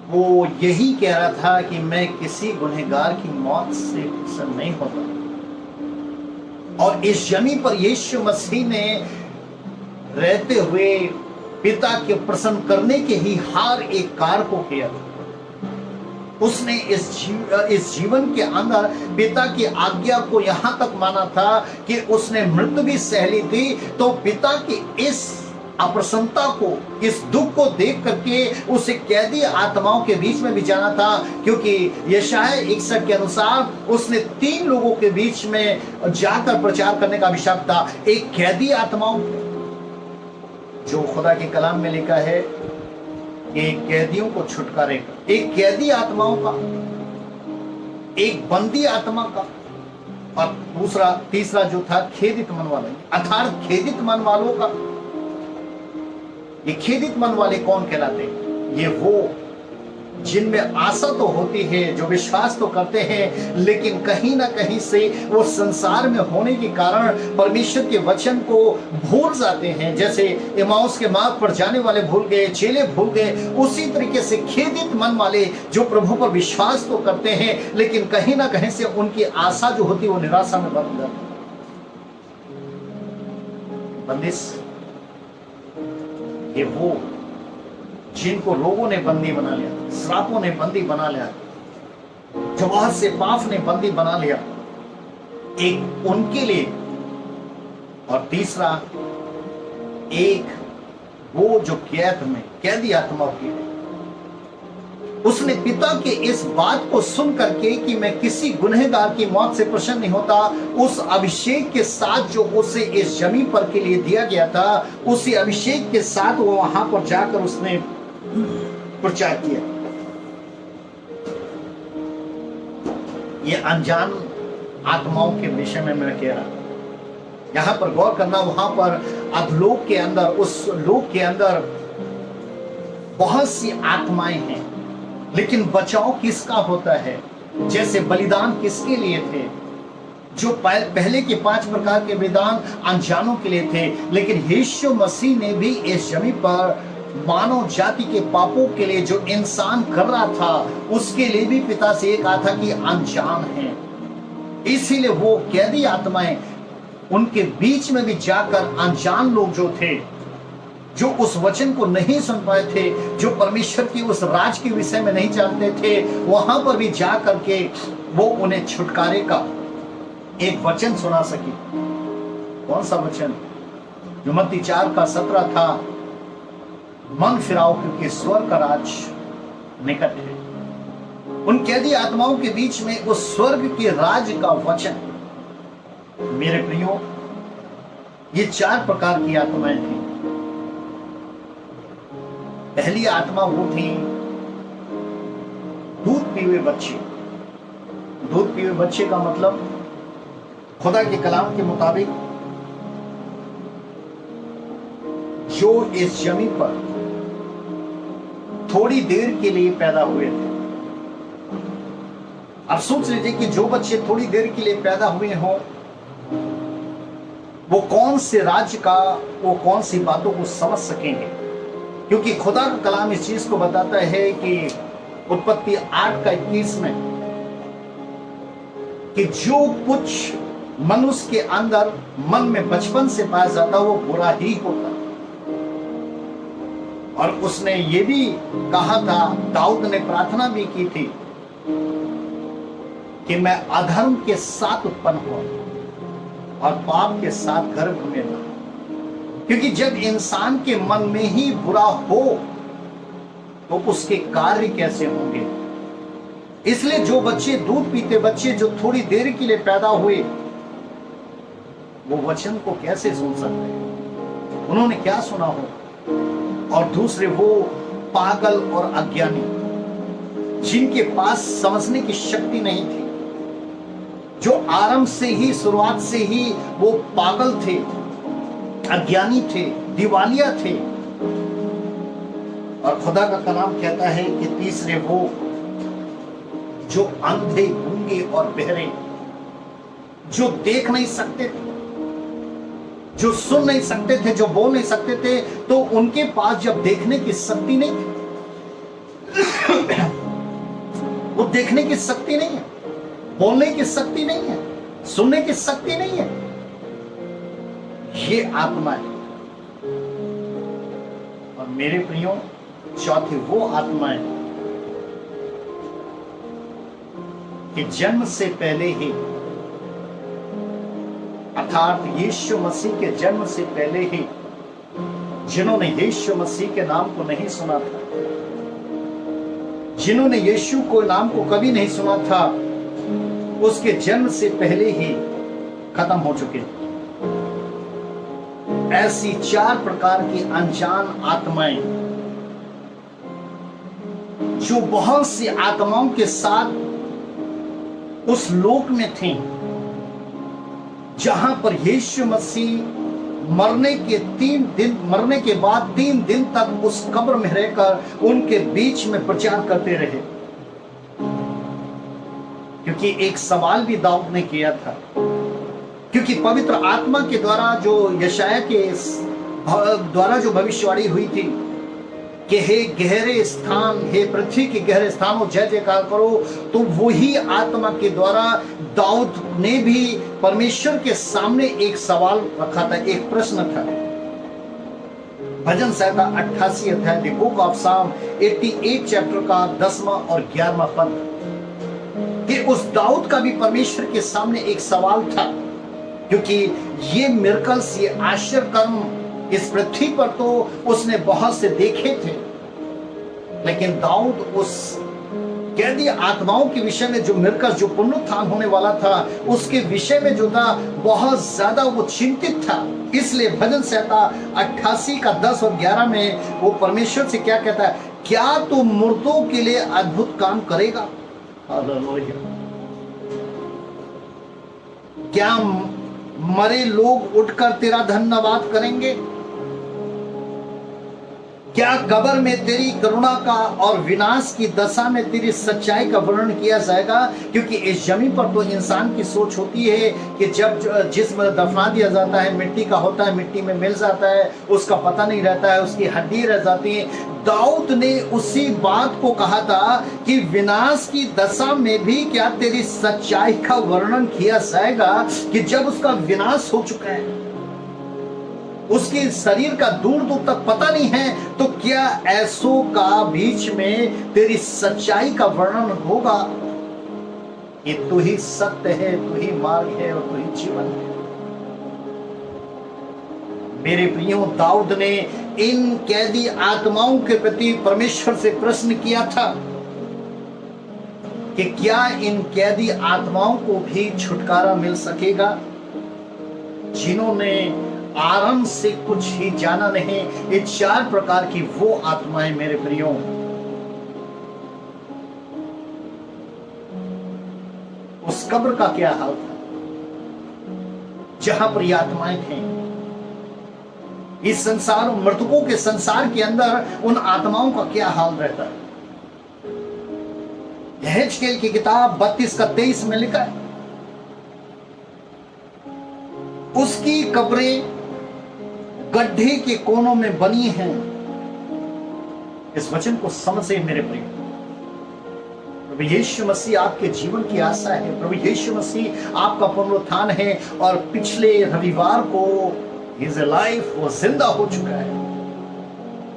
वो यही कह रहा था कि मैं किसी गुनहगार की मौत से पसंद नहीं होता। और इस जमीन पर यीशु मसीह ने रहते हुए पिता के प्रसन्न करने के ही हर एक कार्य को किया। उसने इस जीवन के अंदर पिता की आज्ञा को यहां तक माना था कि उसने मृत्यु भी सह ली थी, तो पिता की इस अप्रसन्नता को, इस दुख को देख करके उसे कैदी आत्माओं के बीच में भी जाना था, क्योंकि यशायाह 61 के अनुसार उसने 3 लोगों के बीच में जाकर प्रचार करने का अभिषेक था। एक कैदी आत्माओं, जो खुदा के कलाम में लिखा है कि कैदियों को छुटकारेगा, एक कैदी आत्माओं का, एक बंदी आत्मा का, और तीसरा जो था खेदित मन वाले, अर्थात खेदित मन वालों का। ये खेदित मन वाले कौन कहलाते हैं? ये वो जिनमें आशा तो होती है, जो विश्वास तो करते हैं, लेकिन कहीं ना कहीं से वो संसार में होने के कारण परमेश्वर के वचन को भूल जाते हैं। जैसे इमाउस के मार्ग पर जाने वाले भूल गए, चेले भूल गए, उसी तरीके से खेदित मन वाले जो प्रभु पर विश्वास तो करते हैं, लेकिन कहीं ना कहीं से उनकी आशा जो होती है वो निराशा में बदल जाती है। बंदिश ये वो जिनको रोगों ने बंदी बना लिया, श्रापों ने बंदी बना लिया, जो बहुत से पाप ने बंदी बना लिया, एक उनके लिए, और तीसरा एक वो जो कैद में कैदी आत्माओं के लिए। उसने पिता के इस बात को सुन करके कि मैं किसी गुनहगार की मौत से प्रसन्न नहीं होता, उस अभिषेक के साथ जो उसे इस जमीन पर के लिए दिया गया था, उसी अभिषेक के साथ वो वहां पर जाकर उसने प्रचार किया। ये अनजान आत्माओं के विषय में मैं कह रहा, यहां पर गौर करना। वहां पर अधलोक के अंदर, उस लोक के अंदर बहुत सी आत्माएं हैं, लेकिन बचाव किसका होता है? जैसे बलिदान किसके लिए थे? जो पहले के 5 प्रकार के बलिदान अनजानों के लिए थे, लेकिन यीशु मसीह ने भी इस जमीन पर मानव जाति के पापों के लिए जो इंसान कर रहा था, उसके लिए भी पिता से ये कहा था कि अनजान है। इसीलिए वो कैदी आत्माएं उनके बीच में भी जाकर अनजान लोग जो थे, जो उस वचन को नहीं सुन पाए थे, जो परमेश्वर की उस राज के विषय में नहीं जानते थे, वहां पर भी जा करके वो उन्हें छुटकारे का एक वचन सुना सके। कौन सा वचन? जो मत्ती 4:17 था, मन फिराओ क्योंकि स्वर्ग का राज निकट है। उन कैदी आत्माओं के बीच में उस स्वर्ग के राज का वचन। मेरे प्रियो, ये 4 प्रकार की आत्माएं थी। पहली आत्मा वो थी दूध पीवे बच्चे। दूध पीवे बच्चे का मतलब खुदा के कलाम के मुताबिक जो इस जमीन पर थोड़ी देर के लिए पैदा हुए थे। अब सोच लीजिए कि जो बच्चे थोड़ी देर के लिए पैदा हुए हों, वो कौन से राज्य का, वो कौन सी बातों को समझ सकेंगे, क्योंकि खुदा का कलाम इस चीज को बताता है कि उत्पत्ति 8:21 में कि जो कुछ मनुष्य के अंदर मन में बचपन से पाया जाता वो बुरा ही होता। और उसने ये भी कहा था, दाऊद ने प्रार्थना भी की थी कि मैं अधर्म के साथ उत्पन्न हुआ और पाप के साथ गर्भ में रहा। क्योंकि जब इंसान के मन में ही बुरा हो तो उसके कार्य कैसे होंगे। इसलिए जो बच्चे दूध पीते बच्चे जो थोड़ी देर के लिए पैदा हुए, वो वचन को कैसे सुन सकते हैं? उन्होंने क्या सुना हो? और दूसरे वो पागल और अज्ञानी, जिनके पास समझने की शक्ति नहीं थी, जो आरंभ से ही, शुरुआत से ही वो पागल थे, अज्ञानी थे, दिवालिया थे। और खुदा का कलाम कहता है कि तीसरे वो जो अंधे, गूंगे और बहरे, जो देख नहीं सकते थे, जो सुन नहीं सकते थे, जो बोल नहीं सकते थे, तो उनके पास जब देखने की शक्ति नहीं थी, वो देखने की शक्ति नहीं है, बोलने की शक्ति नहीं है, सुनने की शक्ति नहीं है। ये आत्मा है। और मेरे प्रियो, चौथी वो आत्मा है कि जन्म से पहले ही, अर्थात यीशु मसीह के जन्म से पहले ही जिन्होंने यीशु मसीह के नाम को नहीं सुना था, जिन्होंने यीशु को नाम को कभी नहीं सुना था, उसके जन्म से पहले ही खत्म हो चुके। ऐसी 4 प्रकार की अनजान आत्माएं जो बहुत सी आत्माओं के साथ उस लोक में थी जहां पर यीशु मसीह मरने के बाद 3 दिन तक उस कब्र में रहकर उनके बीच में प्रचार करते रहे। क्योंकि एक सवाल भी दाऊद ने किया था, क्योंकि पवित्र आत्मा के द्वारा जो यशाया के द्वारा जो भविष्यवाणी हुई थी कि हे गहरे स्थान, हे पृथ्वी के गहरे स्थानों जय जयकार करो, तो वही आत्मा के द्वारा दाऊद ने भी परमेश्वर के सामने एक सवाल रखा था, एक प्रश्न था। भजन संहिता 88 अध्याय द बुक ऑफ साम 88 चैप्टर का 10वां और 11वां पद, कि उस दाऊद का भी परमेश्वर के सामने एक सवाल था। क्योंकि ये मिरेकल्स, ये आश्चर्य कर्म इस पृथ्वी पर तो उसने बहुत से देखे थे, लेकिन दाऊद उस कैदी आत्माओं के विषय में जो मिरेकल्स, जो पुनरुत्थान होने वाला था, उसके विषय में जो था बहुत ज्यादा वो चिंतित था। इसलिए भजन संहिता 88 का 10 और 11 में वो परमेश्वर से क्या कहता है, क्या तू मुर्दों के लिए अद्भुत काम करेगा? हालेलुया। क्या मरे लोग उठकर तेरा धन्यवाद करेंगे? क्या कब्र में तेरी करुणा का और विनाश की दशा में तेरी सच्चाई का वर्णन किया जाएगा? क्योंकि इस जमीन पर तो इंसान की सोच होती है कि जब जिस्म दफना दिया जाता है, मिट्टी का होता है, मिट्टी में मिल जाता है, उसका पता नहीं रहता है, उसकी हड्डी रह जाती है। दाऊद ने उसी बात को कहा था कि विनाश की दशा में भी क्या तेरी सच्चाई का वर्णन किया जाएगा? कि जब उसका विनाश हो चुका है, उसके शरीर का दूर दूर तक पता नहीं है, तो क्या ऐसों का बीच में तेरी सच्चाई का वर्णन होगा? ये तू ही सत्य है, तू ही मार्ग है और तू ही जीवन है। मेरे प्रियो, दाऊद ने इन कैदी आत्माओं के प्रति परमेश्वर से प्रश्न किया था कि क्या इन कैदी आत्माओं को भी छुटकारा मिल सकेगा, जिन्होंने आरंभ से कुछ ही जाना नहीं। ये 4 प्रकार की वो आत्माएं मेरे प्रियो, उस कब्र का क्या हाल था जहां पर ये आत्माएं थीं? इस संसार, मृतकों के संसार के अंदर उन आत्माओं का क्या हाल रहता है? यहेजकेल की किताब 32 का 23 में लिखा है, उसकी कब्रें गड्ढे के कोनों में बनी हैं। इस वचन को समझे मेरे प्रिय। प्रभु यीशु मसीह आपके जीवन की आशा है। प्रभु यीशु मसीह आपका पुनरुत्थान है, और पिछले रविवार को हिज लाइफ वो जिंदा हो चुका है,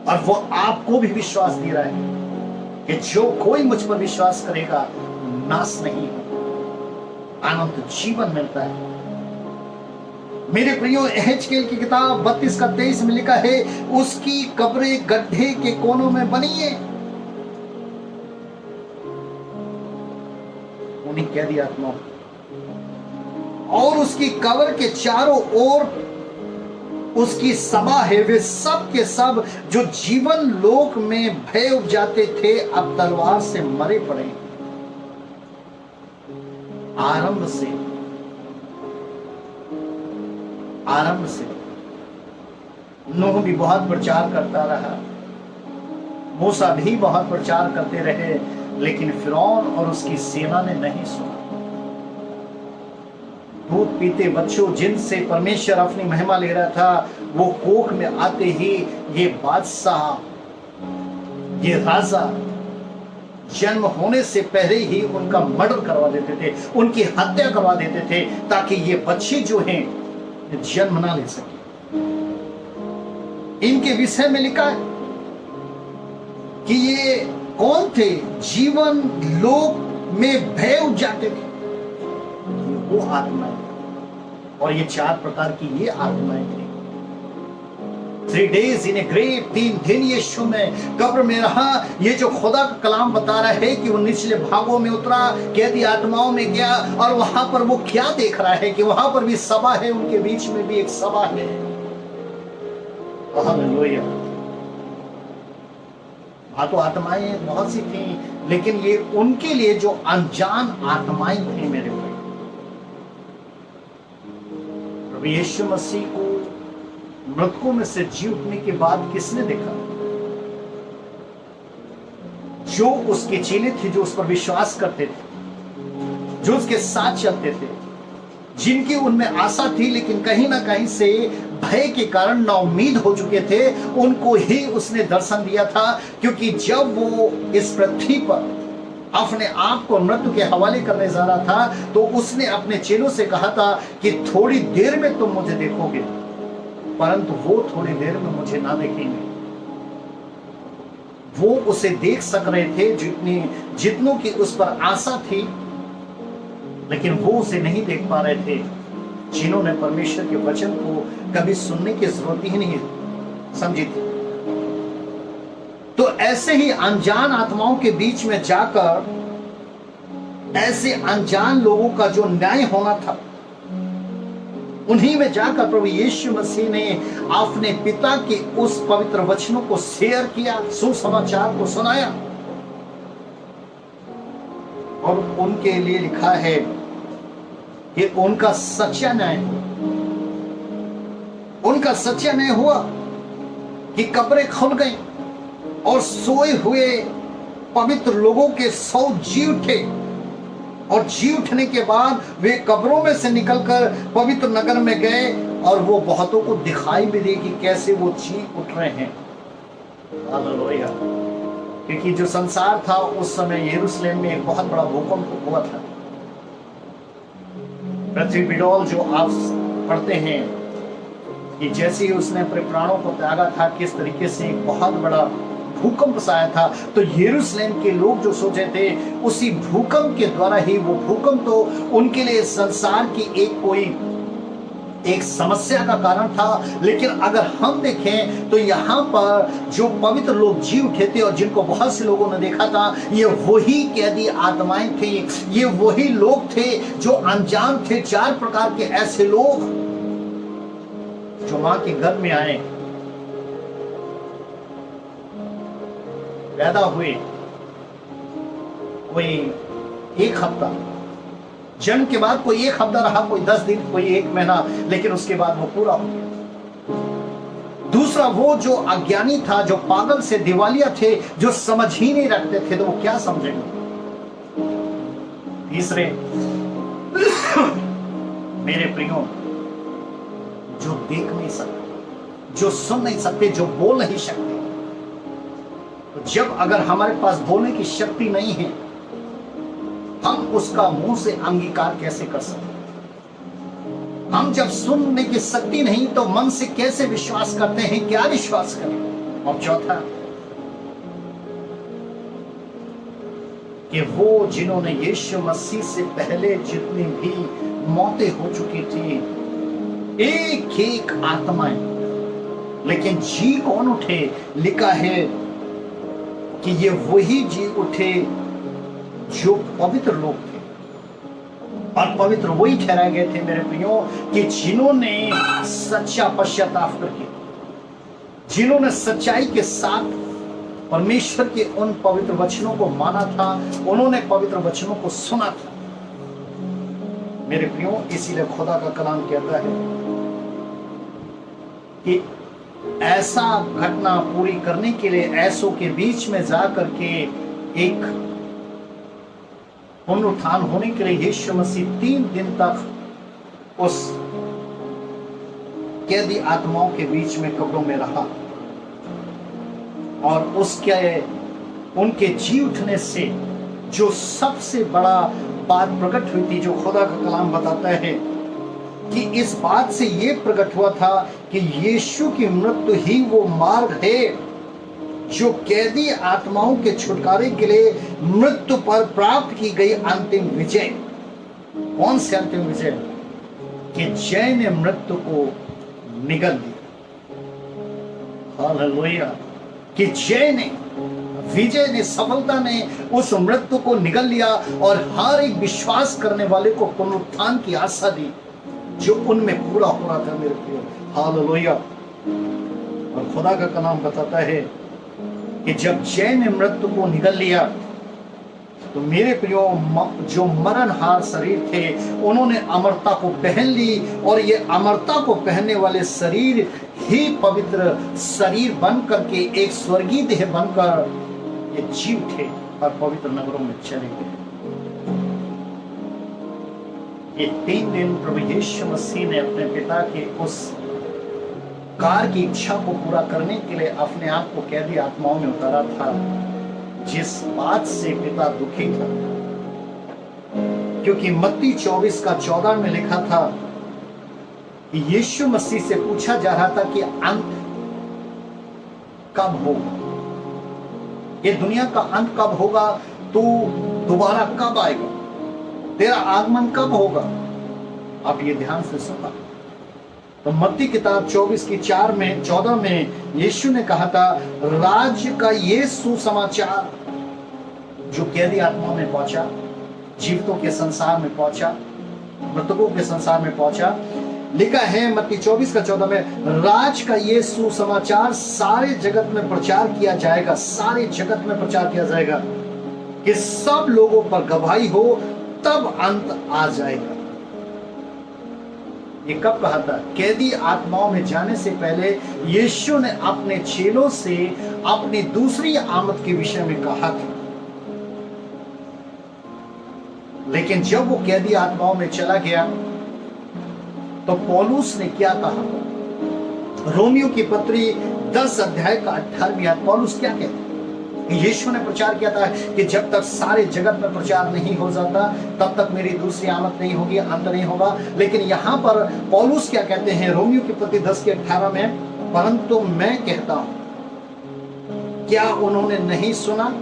और वो आपको भी विश्वास दे रहा है कि जो कोई मुझ पर विश्वास करेगा नाश नहीं, अनंत जीवन मिलता है। मेरे प्रियो, यहेजकेल की किताब 32 का 23 में लिखा है, उसकी कब्रें गड्ढे के कोनों में बनी है। उन्हीं कैदी आत्माओं, और उसकी कब्र के चारों ओर उसकी सभा है। वे सब के सब जो जीवन लोक में भय उपजाते थे, अब तलवार से मरे पड़े। आरंभ से नूह भी बहुत प्रचार करता रहा, मूसा भी बहुत प्रचार करते रहे, लेकिन फिरौन और उसकी सेना ने नहीं सुना। दूध पीते बच्चों जिनसे परमेश्वर अपनी महिमा ले रहा था, वो कोख में आते ही ये बादशाह, ये राजा जन्म होने से पहले ही उनका मर्डर करवा देते थे, उनकी हत्या करवा देते थे, ताकि ये बच्चे जो हैं जन्म ना ले सके। इनके विषय में लिखा है कि ये कौन थे? जीवन लोक में भय उपजाते थे, वो आत्माएं, और ये 4 प्रकार की ये आत्माएं थी। 3 days in a grave, 3 दिन यीशु में कब्र में रहा। ये जो खुदा का कलाम बता रहा है कि वो निचले भागों में उतरा, कैदी आत्माओं में गया, और वहां पर वो क्या देख रहा है कि वहां पर भी सभा है, उनके बीच में भी एक सभा है। हालेलुया। तो आत्माएं बहुत सी थी, लेकिन ये उनके लिए जो अनजान आत्माएं थी मेरे भाई, प्रभु यीशु मसीह को मृतकों में से जी उठने के बाद किसने देखा? जो उसके चेले थे, जो उस पर विश्वास करते थे, जो उसके साथ चलते थे, जिनकी उनमें आशा थी, लेकिन कहीं ना कहीं से भय के कारण नाउम्मीद हो चुके थे, उनको ही उसने दर्शन दिया था। क्योंकि जब वो इस पृथ्वी पर अपने आप को मृत्यु के हवाले करने जा रहा था, तो उसने अपने चेलों से कहा था कि थोड़ी देर में तुम मुझे देखोगे, परंतु वो थोड़ी देर में मुझे ना देखेंगे। वो उसे देख सक रहे थे जितनों की उस पर आशा थी, लेकिन वो उसे नहीं देख पा रहे थे, जिन्होंने परमेश्वर के वचन को कभी सुनने की जरूरत ही नहीं समझी थी। तो ऐसे ही अनजान आत्माओं के बीच में जाकर, ऐसे अनजान लोगों का जो न्याय होना था, उन्हीं में जाकर प्रभु यीशु मसीह ने अपने पिता के उस पवित्र वचनों को शेयर किया, सुसमाचार को सुनाया। और उनके लिए लिखा है कि उनका सच्चा न्याय हुआ। उनका सच्चा न्याय हुआ कि कब्रें खुल गई और सोए हुए पवित्र लोगों के 100 जी उठे, और जी उठने के बाद वे कब्रों में से निकलकर पवित्र नगर में गए, और वो बहुतों को दिखाई भी दे कि कैसे वो जी उठ रहे हैं। हालेलुया। क्योंकि जो संसार था उस समय यरूशलेम में एक बहुत बड़ा भूकंप हुआ था। पृथ्वी बिडोल जो आप पढ़ते हैं कि जैसे ही उसने अपने प्राणों को त्यागा था, किस तरीके से एक बहुत बड़ा भूकंप आया था। तो यरूशलेम के लोग जो सोचे थे, उसी भूकंप के द्वारा ही, वो भूकंप तो उनके लिए संसार की एक समस्या का कारण था, लेकिन अगर हम देखें तो यहाँ पर जो पवित्र लोग जी उठे थे और जिनको बहुत से लोगों ने देखा था, ये वही कैदी आत्माएं थे, ये वही लोग थे जो अनजान थे। 4 प्रकार के ऐसे लोग जो मां के गर्भ में आए, पैदा हुए, कोई 1 हफ्ता, जन्म के बाद कोई 1 हफ्ता रहा, कोई 10 दिन, कोई 1 महीना, लेकिन उसके बाद वो पूरा हो गया। दूसरा, वो जो अज्ञानी था, जो पागल से दिवालिया थे, जो समझ ही नहीं रखते थे, तो वो क्या समझेंगे। तीसरे, मेरे प्रियो, जो देख नहीं सकते, जो सुन नहीं सकते, जो बोल नहीं सकते। तो जब अगर हमारे पास बोलने की शक्ति नहीं है, हम उसका मुंह से अंगीकार कैसे कर सकते? हम जब सुनने की शक्ति नहीं, तो मन से कैसे विश्वास करते हैं? क्या विश्वास करें? और चौथा, कि वो जिन्होंने यीशु मसीह से पहले जितनी भी मौतें हो चुकी थी, एक एक आत्माएं, लेकिन जी कौन उठे? लिखा है कि ये वही जी उठे जो पवित्र लोग थे, और पवित्र वही ठहराए गए थे मेरे प्रियो, कि जिन्होंने सच्चा पश्चाताप करके, जिन्होंने सच्चाई के साथ परमेश्वर के उन पवित्र वचनों को माना था, उन्होंने पवित्र वचनों को सुना था मेरे प्रियो। इसीलिए खुदा का कलाम कहता है कि ऐसा घटना पूरी करने के लिए ऐसों के बीच में जाकर के एक पुनरुत्थान होने के लिए यीशु मसीह 3 दिन तक उस कैदी आत्माओं के बीच में कब्रों में रहा, और उनके जी उठने से जो सबसे बड़ा बात प्रकट हुई थी, जो खुदा का कलाम बताता है कि इस बात से यह प्रकट हुआ था कि यीशु की मृत्यु ही वो मार्ग है जो कैदी आत्माओं के छुटकारे के लिए मृत्यु पर प्राप्त की गई अंतिम विजय। कौन से अंतिम विजय? कि जय ने मृत्यु को निगल दिया। हालेलुया, कि जय ने, विजय ने, सफलता ने उस मृत्यु को निगल लिया और हर एक विश्वास करने वाले को पुनरुत्थान की आशा दी जो उनमें पूरा हो रहा था मेरे प्रियो। हालेलुया। और खुदा का कलाम बताता है कि जब जय ने मृत्यु को निगल लिया तो मेरे प्रियो जो मरणहार शरीर थे उन्होंने अमरता को पहन ली, और ये अमरता को पहनने वाले शरीर ही पवित्र शरीर बन करके एक स्वर्गीय देह बनकर ये जी उठे और पवित्र नगरों में चले गए। ये 3 दिन प्रभु यीशु मसीह ने अपने पिता के उस कार्य की इच्छा को पूरा करने के लिए अपने आप को कैदी आत्माओं में उतारा था, जिस बात से पिता दुखी था। क्योंकि मत्ती 24:14 में लिखा था कि यीशु मसीह से पूछा जा रहा था कि अंत कब होगा, ये दुनिया का अंत कब होगा, तू दोबारा कब आएगा, तेरा आगमन कब होगा। अब ये ध्यान से सुना। तो मत्ती किताब 24:14 में यीशु ने कहा था, राज्य का ये सुसमाचार जो कैदी आत्मा में पहुंचा, जीवितों के संसार में पहुंचा, मृतकों के संसार में पहुंचा। लिखा है मत्ती 24:14 में, राज का ये सुसमाचार सारे जगत में प्रचार किया जाएगा, सारे जगत में प्रचार किया जाएगा कि सब लोगों पर गवाही हो, तब अंत आ जाएगा। ये कब कहा था? कैदी आत्माओं में जाने से पहले यीशु ने अपने चेलों से अपनी दूसरी आमद के विषय में कहा था। लेकिन जब वो कैदी आत्माओं में चला गया तो पौलुस ने क्या कहा? रोमियो की पत्री 10 अध्याय का 18वां आयत पौलुस क्या कहता है? यीशु ने प्रचार किया था कि जब तक सारे जगत में प्रचार नहीं हो जाता तब तक मेरी दूसरी आमद नहीं होगी, अंत नहीं होगा। लेकिन यहाँ पर पौलुस क्या कहते हैं रोमियो की पत्री 10:18 में, परंतु मैं कहता हूं, क्या उन्होंने नहीं सुना?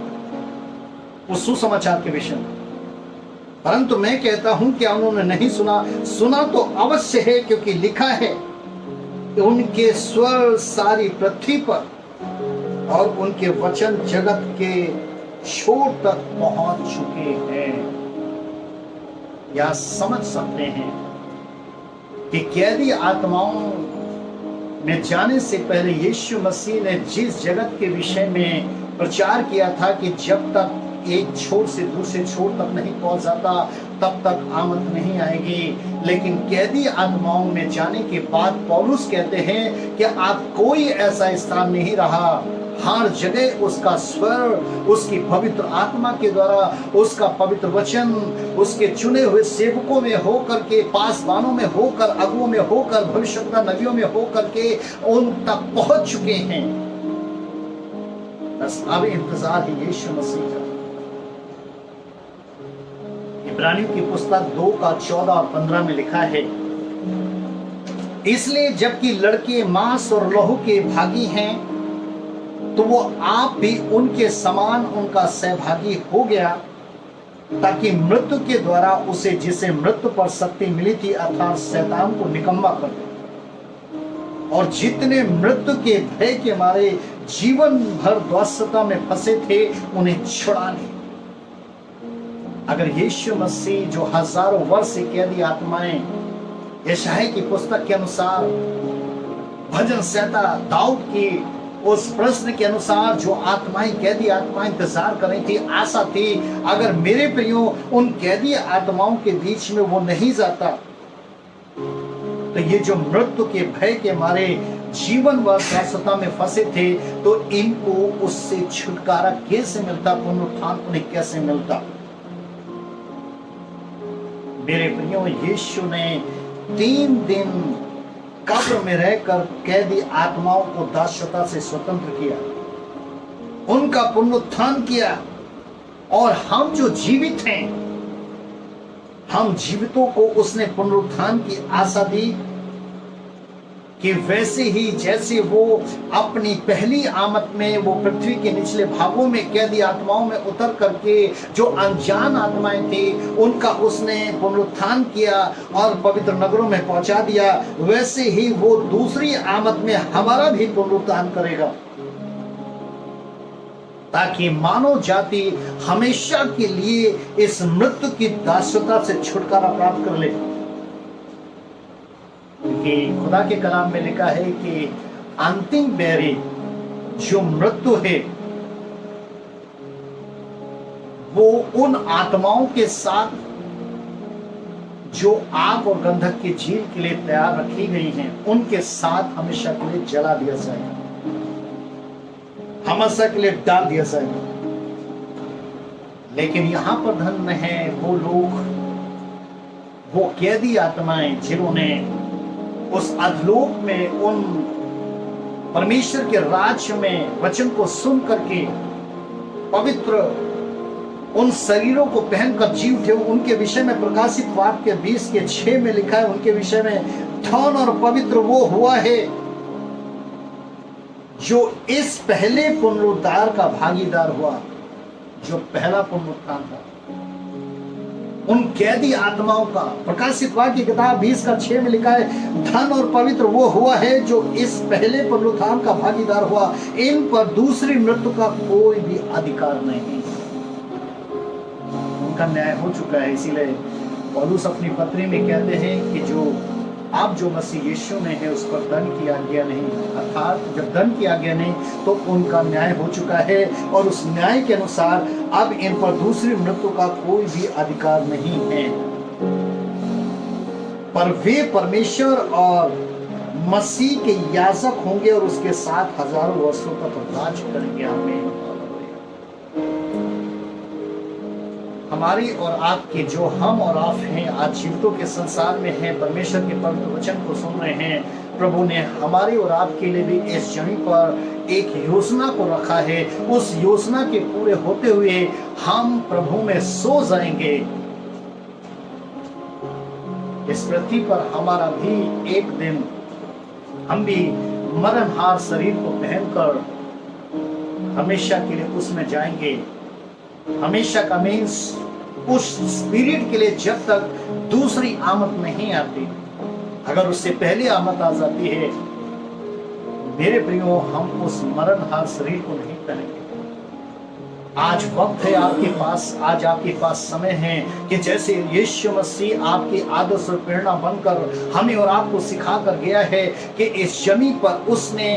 उस सुसमाचार के विषय में, परंतु मैं कहता हूं क्या उन्होंने नहीं सुना? सुना तो अवश्य है, क्योंकि लिखा है उनके स्वर सारी पृथ्वी पर और उनके वचन जगत के छोर तक पहुंच चुके हैं। या समझ सकते हैं कि कैदी आत्माओं में जाने से पहले यीशु मसीह ने जिस जगत के विषय में प्रचार किया था कि जब तक एक छोर से दूसरे छोर तक नहीं पहुंच जाता तब तक आमद नहीं आएगी। लेकिन कैदी आत्माओं में जाने के बाद पौलुस कहते हैं कि आप कोई ऐसा स्थान नहीं रहा, हर जगह उसका स्वर, उसकी पवित्र आत्मा के द्वारा, उसका पवित्र वचन उसके चुने हुए सेवकों में होकर के, पासवानों में होकर, अगुओं में होकर, भविष्यवक्ता नबियों में होकर के उन तक पहुंच चुके हैं। बस अब इंतजार है यीशु मसीह का। इब्रानियों की पुस्तक 2:14 और 15 में लिखा है, इसलिए जबकि लड़के मांस और लहू के भागी हैं तो वो आप भी उनके समान उनका सहभागी हो गया, ताकि मृत्यु के द्वारा उसे जिसे मृत्यु पर शक्ति मिली थी अर्थात शैतान को निकम्मा कर दे, और जितने मृत्यु के भय के मारे जीवन भर द्वैतता में फंसे थे उन्हें छुड़ा ले। अगर यीशु मसीह जो हजारों वर्ष से कैदी आत्माएं, यशायाह की पुस्तक के अनुसार, भजन संहिता दाऊद की उस प्रश्न के अनुसार जो आत्माएं, कैदी आत्माएं इंतजार कर रही थी, आशा थी, अगर मेरे प्रियो उन कैदी आत्माओं के बीच में वो नहीं जाता तो ये जो मृत्यु के भय के मारे जीवन भर दासता में फंसे थे तो इनको उससे छुटकारा कैसे मिलता, पुनरुत्थान उन्हें कैसे मिलता। मेरे प्रियो, यीशु ने 3 दिन कब्र में रहकर कैदी आत्माओं को दासता से स्वतंत्र किया, उनका पुनरुत्थान किया, और हम जो जीवित हैं, हम जीवितों को उसने पुनरुत्थान की आशा दी। कि वैसे ही जैसे वो अपनी पहली आमद में वो पृथ्वी के निचले भागों में कैदी आत्माओं में उतर करके जो अनजान आत्माएं थी उनका उसने पुनरुत्थान किया और पवित्र नगरों में पहुंचा दिया, वैसे ही वो दूसरी आमद में हमारा भी पुनरुत्थान करेगा, ताकि मानव जाति हमेशा के लिए इस मृत्यु की दास्यता से छुटकारा प्राप्त कर ले। कि खुदा के कलाम में लिखा है कि अंतिम बैरी जो मृत्यु है वो उन आत्माओं के साथ जो आग और गंधक की झील के लिए तैयार रखी गई हैं उनके साथ हमेशा के लिए जला दिया जाएगा, हमेशा के लिए डाल दिया जाएगा। लेकिन यहां पर धन्य है वो लोग, वो कैदी आत्माएं जिन्होंने उस अधलोक में उन परमेश्वर के राज्य में वचन को सुन करके पवित्र उन शरीरों को पहनकर जी उठे। उनके विषय में प्रकाशित वाक्य 20:6 में लिखा है, उनके विषय में धन और पवित्र वो हुआ है जो इस पहले पुनरुद्धार का भागीदार हुआ, जो पहला पुनरुत्थान था। उन कैदी आत्माओं का प्रकाशित वाक्य की किताब 20:6 में लिखा है, धन और पवित्र वो हुआ है जो इस पहले पुनरुत्थान का भागीदार हुआ, इन पर दूसरी मृत्यु का कोई भी अधिकार नहीं, उनका न्याय हो चुका है। इसीलिए पौलुस अपनी पत्री में कहते हैं कि जो आप जो मसीह यीशु में है उस पर दंड की आज्ञा नहीं, अर्थात जब दंड की आज्ञा नहीं तो उनका न्याय हो चुका है और उस न्याय के अनुसार अब इन पर दूसरी मृत्यु का कोई भी अधिकार नहीं है, पर वे परमेश्वर और मसीह के याजक होंगे और उसके साथ हजारों वर्षों तक राज करेंगे। हमें हमारी और आपकी जो हम और आप हैं आज जीवितों के संसार में हैं, परमेश्वर के पवित्र वचन को सुन रहे हैं, प्रभु ने हमारी और आपके लिए भी इस जमीन पर एक योजना को रखा है। उस योजना के पूरे होते हुए हम प्रभु में सो जाएंगे। इस पृथ्वी पर हमारा भी एक दिन हम भी मरणहार शरीर को पहनकर हमेशा के लिए उसमें जाएंगे। हमेशा का मीन्स उस स्पिरिट के लिए जब तक दूसरी आमद नहीं आती, अगर उससे पहले आमद आ जाती है मेरे प्रियो, हम उस मरणहार शरीर को नहीं पहनेंगे। आज वक्त है आपके पास, आज आपके पास समय है कि जैसे यीशु मसीह आपकी आदर्श और प्रेरणा बनकर हमें और आपको सिखा कर गया है कि इस जमीन पर उसने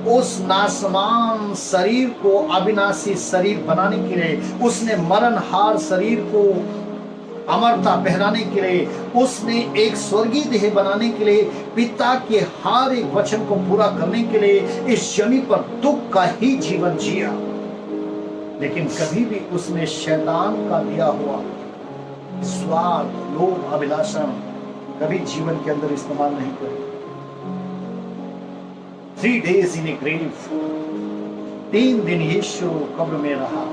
उस नासमान शरीर को अविनाशी शरीर बनाने के लिए, उसने मरणहार शरीर को अमरता पहनाने के लिए, उसने एक स्वर्गीय देह बनाने के लिए, पिता के हर एक वचन को पूरा करने के लिए इस जमीन पर दुख का ही जीवन जिया। लेकिन कभी भी उसने शैतान का दिया हुआ स्वार्थ, लोभ, अभिलाषा कभी जीवन के अंदर इस्तेमाल नहीं करे। 3 days in a grave, 3 दिन यीशु कब्र में रहा।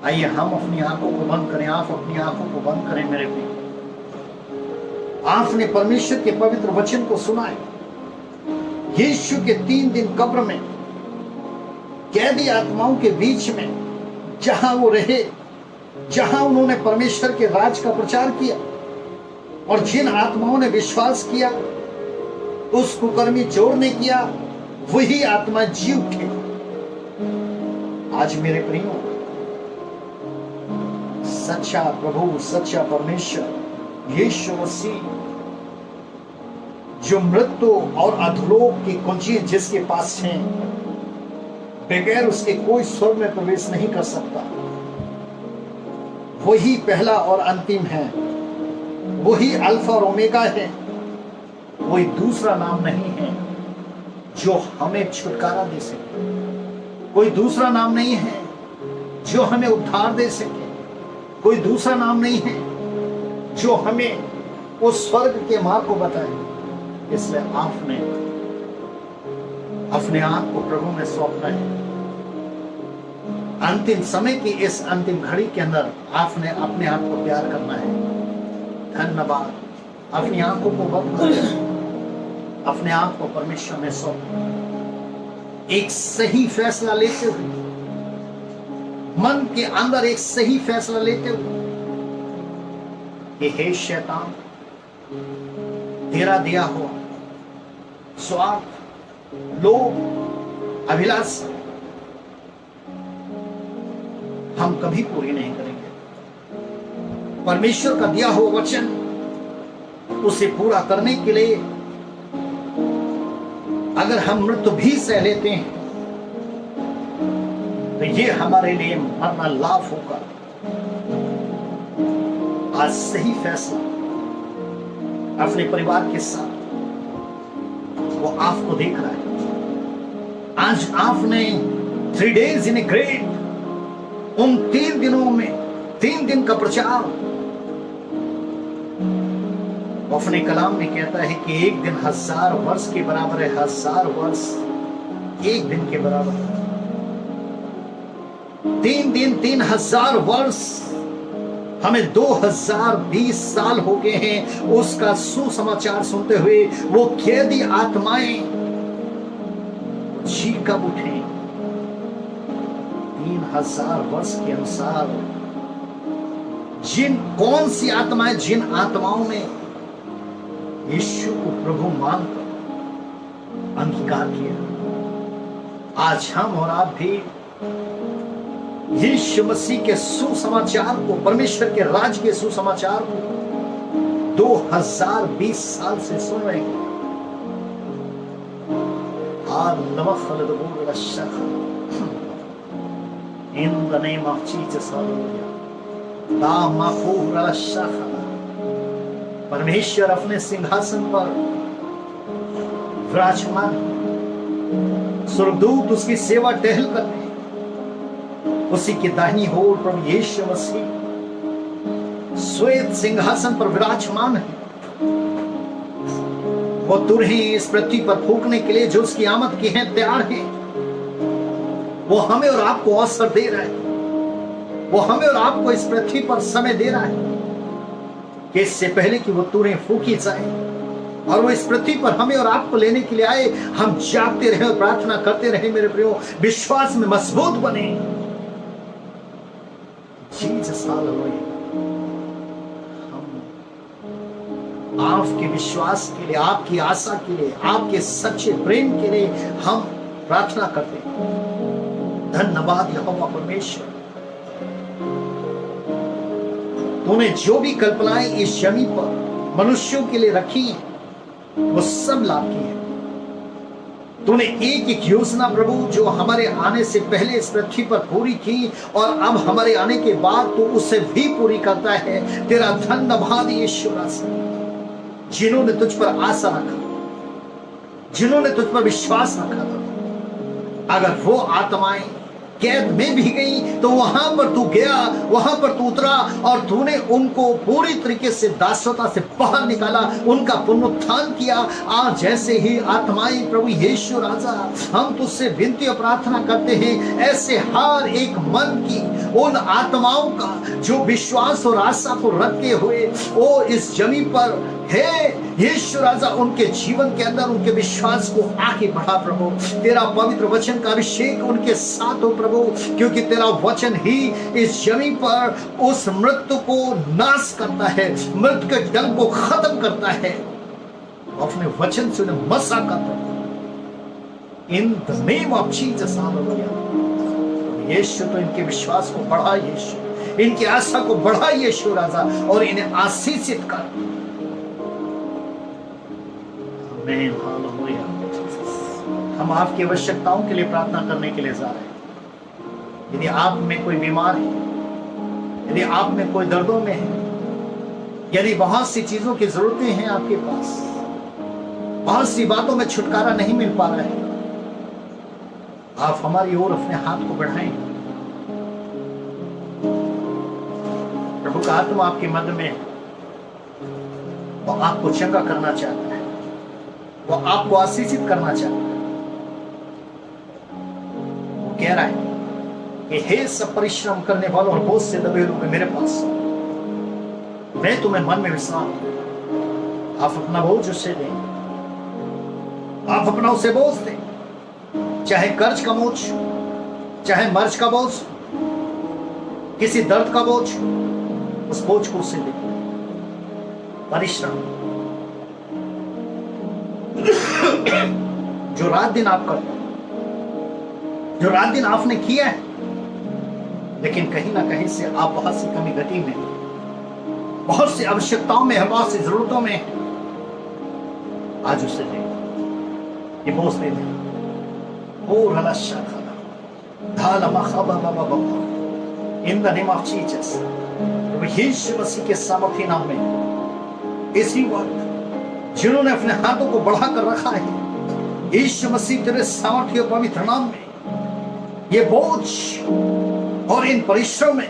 आइए हम अपनी आंखों को बंद करें, आप अपनी आंखों को बंद करें मेरे प्रिय। आपने परमेश्वर के पवित्र वचन को सुना है। यीशु के 3 दिन कब्र में कैदी आत्माओं के बीच में जहां वो रहे, जहां उन्होंने परमेश्वर के राज का प्रचार किया और जिन आत्माओं ने विश्वास किया, उस कुकर्मी चोर ने किया, वही आत्मा जी उठे। आज मेरे प्रियो, सच्चा प्रभु, सच्चा परमेश्वर यीशु मसीह जो मृत्यु और अधोलोक की कुंजी जिसके पास है, बगैर उसके कोई स्वर्ग में प्रवेश नहीं कर सकता। वही पहला और अंतिम है, वही अल्फा और ओमेगा है, कोई दूसरा नाम नहीं है जो हमें छुटकारा दे सके, कोई दूसरा नाम नहीं है जो हमें उद्धार दे सके, कोई दूसरा नाम नहीं है जो हमें उस स्वर्ग के मार्ग को बताए। इसलिए आपने अपने आप को प्रभु में सौंपना है। अंतिम समय की इस अंतिम घड़ी के अंदर आपने अपने आप को प्यार करना है। धन्यवाद। अपनी आंखों को बंद करें, अपने आप को परमेश्वर में सौंपो। एक सही फैसला लेते हुए, मन के अंदर एक सही फैसला लेते हुए कि हे शैतान, तेरा दिया हुआ स्वार्थ, लोभ, अभिलाषा हम कभी पूरी नहीं करेंगे। परमेश्वर का दिया हुआ वचन, उसे पूरा करने के लिए अगर हम मृत्यु भी सह लेते हैं तो ये हमारे लिए मरना लाभ होगा। आज सही फैसला अपने परिवार के साथ वो आपको देख रहा है। आज आपने 3 days in a grade, उन 3 दिनों में 3 दिन का प्रचार, अपने कलाम में कहता है कि एक दिन 1000 वर्ष के बराबर है। 1000 वर्ष एक दिन के बराबर है। 3 दिन 3000 वर्ष, हमें 2020 साल हो गए हैं उसका सुसमाचार सुनते हुए। वो कैदी आत्माएं जी कब उठे? 3000 वर्ष के अनुसार कौन सी आत्माएं, जिन आत्माओं ने यीशु को प्रभु मानकर अंगीकार किया, आज हम और आप भी यीशु मसीह के सुसमाचार को, परमेश्वर के राज्य के सुसमाचार को 2020 साल से सुन रहे हैं। In the name of Jesus, hallelujah. परमेश्वर अपने सिंहासन पर विराजमान, स्वर्गदूत उसकी सेवा टहल करते हैं। उसी की दाहिनी ओर प्रभु यीशु मसीह श्वेत सिंहासन पर विराजमान है। वो तुरही इस पृथ्वी पर फूंकने के लिए जो उसकी आमद की हैं तैयार हैं। वो हमें और आपको अवसर दे रहा है। वो हमें और आपको इस पृथ्वी पर समय दे रहा है कि इससे पहले कि वो तुरही फूंकी जाए और वो इस पृथ्वी पर हमें और आपको लेने के लिए आए, हम जागते रहे और प्रार्थना करते रहे। मेरे प्रियो, विश्वास में मजबूत बने। Jesus hallelujah. हम आपके विश्वास के लिए, आपकी आशा के लिए, आपके सच्चे प्रेम के लिए हम प्रार्थना करते हैं। धन्यवाद यहोवा परमेश्वर, तूने जो भी कल्पनाएं इस जमीन पर मनुष्यों के लिए रखी हैं, वो सब लाभ की है। तूने एक एक योजना प्रभु जो हमारे आने से पहले इस पृथ्वी पर पूरी की और अब हमारे आने के बाद तू उसे भी पूरी करता है। तेरा धन्यवाद यीशु मसीह। जिन्होंने तुझ पर आशा रखा, जिन्होंने तुझ पर विश्वास रखा था, अगर वो आत्माएं कैद में भी गई तो वहां पर तू गया, वहां पर तू उतरा और तूने उनको पूरी तरीके से दासता से बाहर निकाला, उनका पुनरुत्थान किया। आज जैसे ही आत्माएं प्रभु यीशु राजा, हम तुझसे विनती और प्रार्थना करते हैं, ऐसे हर एक मन की उन आत्माओं का जो विश्वास और आशा को रखे हुए वो इस जमीन पर है, यीशु राजा उनके जीवन के अंदर उनके विश्वास को आगे बढ़ा प्रभु। तेरा पवित्र वचन का अभिषेक उनके साथ हो प्रभु, क्योंकि तेरा वचन ही इस जमीन पर उस मृत्यु को नाश करता है, मृत्यु के डंक को खत्म करता है, अपने वचन से उन्हें मसा करता है। In the name of Jesus hallelujah. Yeshu तो इनके विश्वास को बढ़ा, यीशु इनकी आशा को बढ़ा यीशु राजा, और इन्हें आशीषित कर। हम आपकी आवश्यकताओं के लिए प्रार्थना करने के लिए जा रहे हैं। यदि आप में कोई बीमार है, यदि आप में कोई दर्दों में है, यदि बहुत सी चीजों की जरूरतें हैं आपके पास, बहुत सी बातों में छुटकारा नहीं मिल पा रहा है, आप हमारी ओर अपने हाथ को बढ़ाएं। प्रभु का आत्मा आपके मध्य में, वो आपको चंगा करना चाहता है, वो आपको आशीषित करना चाहता है। वो कह रहा है कि हे सब परिश्रम करने वालों और बोझ से दबे लोग मेरे पास, मैं तुम्हें मन में विश्राम दूं। आप अपना बोझ उससे लें, आप अपना उसे बोझ दे, चाहे कर्ज का बोझ, चाहे मर्ज का बोझ, किसी दर्द का बोझ, उस बोझ को उसे दे। परिश्रम जो रात दिन आप करते, जो रात दिन आपने किया है, लेकिन कहीं ना कहीं से आप बहुत सी कमी घटी में, बहुत सी आवश्यकताओं में, बहुत सी जरूरतों में, आज उसे दे, ये बोझ दे दे। In the name of Jesus, Yeshu Masih के सामर्थी नाम में, इसी वक्त जिन्होंने अपने हाथों को बढ़ाकर रखा है, यीशु मसीह तेरे सामर्थी और पवित्र नाम में, ये बोझ और इन परिश्रम में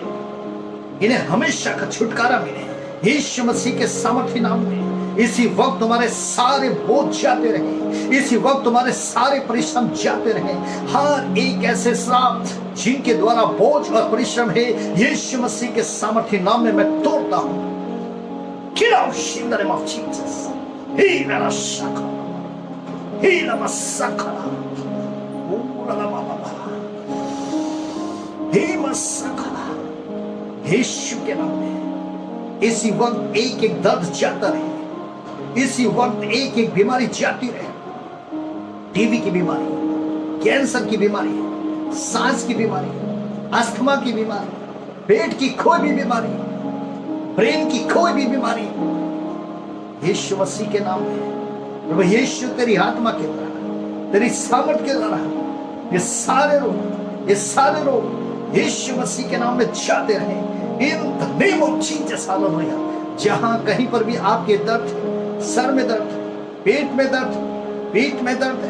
इन्हें हमेशा का छुटकारा मिले, यीशु मसीह के सामर्थी नाम में। इसी वक्त तुम्हारे सारे बोझ जाते रहे, इसी वक्त तुम्हारे सारे परिश्रम जाते रहे। हर एक ऐसे श्राप जिनके द्वारा बोझ और परिश्रम है, यीशु मसीह के सामर्थी नाम में मैं तोड़ता हूं। Get out in the name of Jesus. Heal us, Shaka. Heal us, Shaka. Heal us, Shaka. यीशु के नाम में इसी वक्त एक एक दर्द जाता रहे, इसी वक्त एक एक बीमारी जाती रहे। टीबी की बीमारी, कैंसर की बीमारी, सांस की बीमारी, अस्थमा की बीमारी, पेट की कोई भी बीमारी, ब्रेन की कोई भी बीमारी, यीशु मसीह के नाम में, प्रभु यीशु तेरी आत्मा के द्वारा, तेरी सामर्थ के द्वारा ये सारे रोग यीशु मसीह के नाम में जाते रहे। इन the name of Jesus, hallelujah. जहां कहीं पर भी आपके दर्द, सर में दर्द, पेट में दर्द, पीठ में दर्द,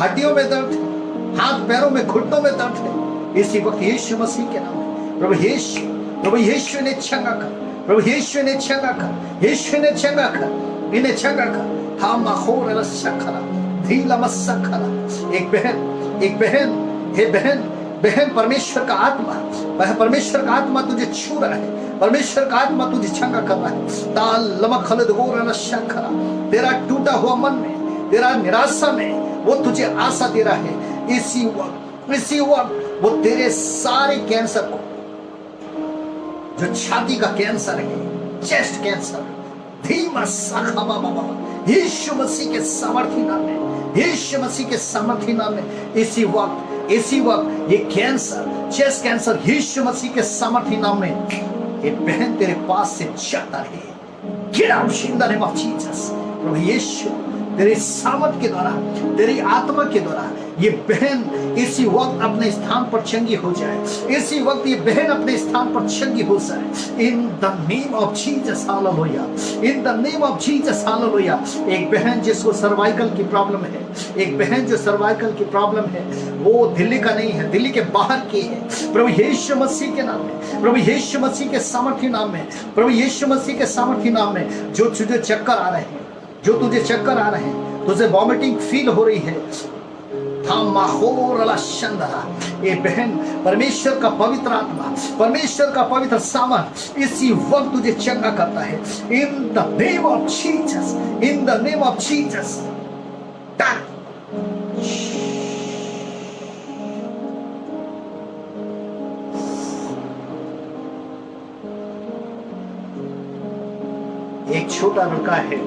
हड्डियों में दर्द, हाथ पैरों में, घुटनों में दर्द है, इसी वक्त यीशु मसीह के नाम में, प्रभु यीशु ने चंगा कर, प्रभु यीशु ने चंगा कर, यीशु ने चंगा कर, इन्हें चंगा कर। हम माखोर रसखरा धीला मसखरा। एक बहन, हे बहन, परमेश्वर का आत्मा तुझे छू रहा है, परमेश्वर का आत्मा तुझे चंगा कर रहा है। ताल लमक खलद गोर नशखरा। तेरा टूटा हुआ मन में, तेरा निराशा में वो तुझे आशा दे रहा है। इसी वक्त वो तेरे सारे कैंसर को, जो छाती का कैंसर है, चेस्ट कैंसर, धीमा साखा बाबा, यीशु मसीह के सामर्थी नाम में, यीशु मसीह के सामर्थी नाम में, इसी वक्त ये कैंसर, चेस्ट कैंसर, यीशु मसीह के सामर्थी नाम में, ये बहन तेरे पास से जाता रहे। Get out in the name of Jesus। प्रभु यीशु तेरे सामर्थ के द्वारा, तेरी आत्मा के द्वारा ये बहन इसी वक्त अपने स्थान पर चंगी हो जाए, इसी वक्त ये बहन अपने स्थान पर चंगी हो जाए। In the name of Jesus, hallelujah, in the name of Jesus, hallelujah. एक बहन जिसको सर्वाइकल की प्रॉब्लम है, एक बहन जो सर्वाइकल की प्रॉब्लम है, वो दिल्ली का नहीं है, दिल्ली के बाहर की है। प्रभु यीशु मसीह के नाम में, प्रभु यीशु मसीह के सामर्थी नाम में, प्रभु यीशु मसीह के सामर्थी नाम में, जो तुझे चक्कर आ रहे हैं, तुझे वॉमिटिंग फील हो रही है, ये बहन, परमेश्वर का पवित्र आत्मा, परमेश्वर का पवित्र सामर्थ इसी वक्त तुझे चंगा करता है। In the name of Jesus, in the name of Jesus. एक छोटा लड़का है,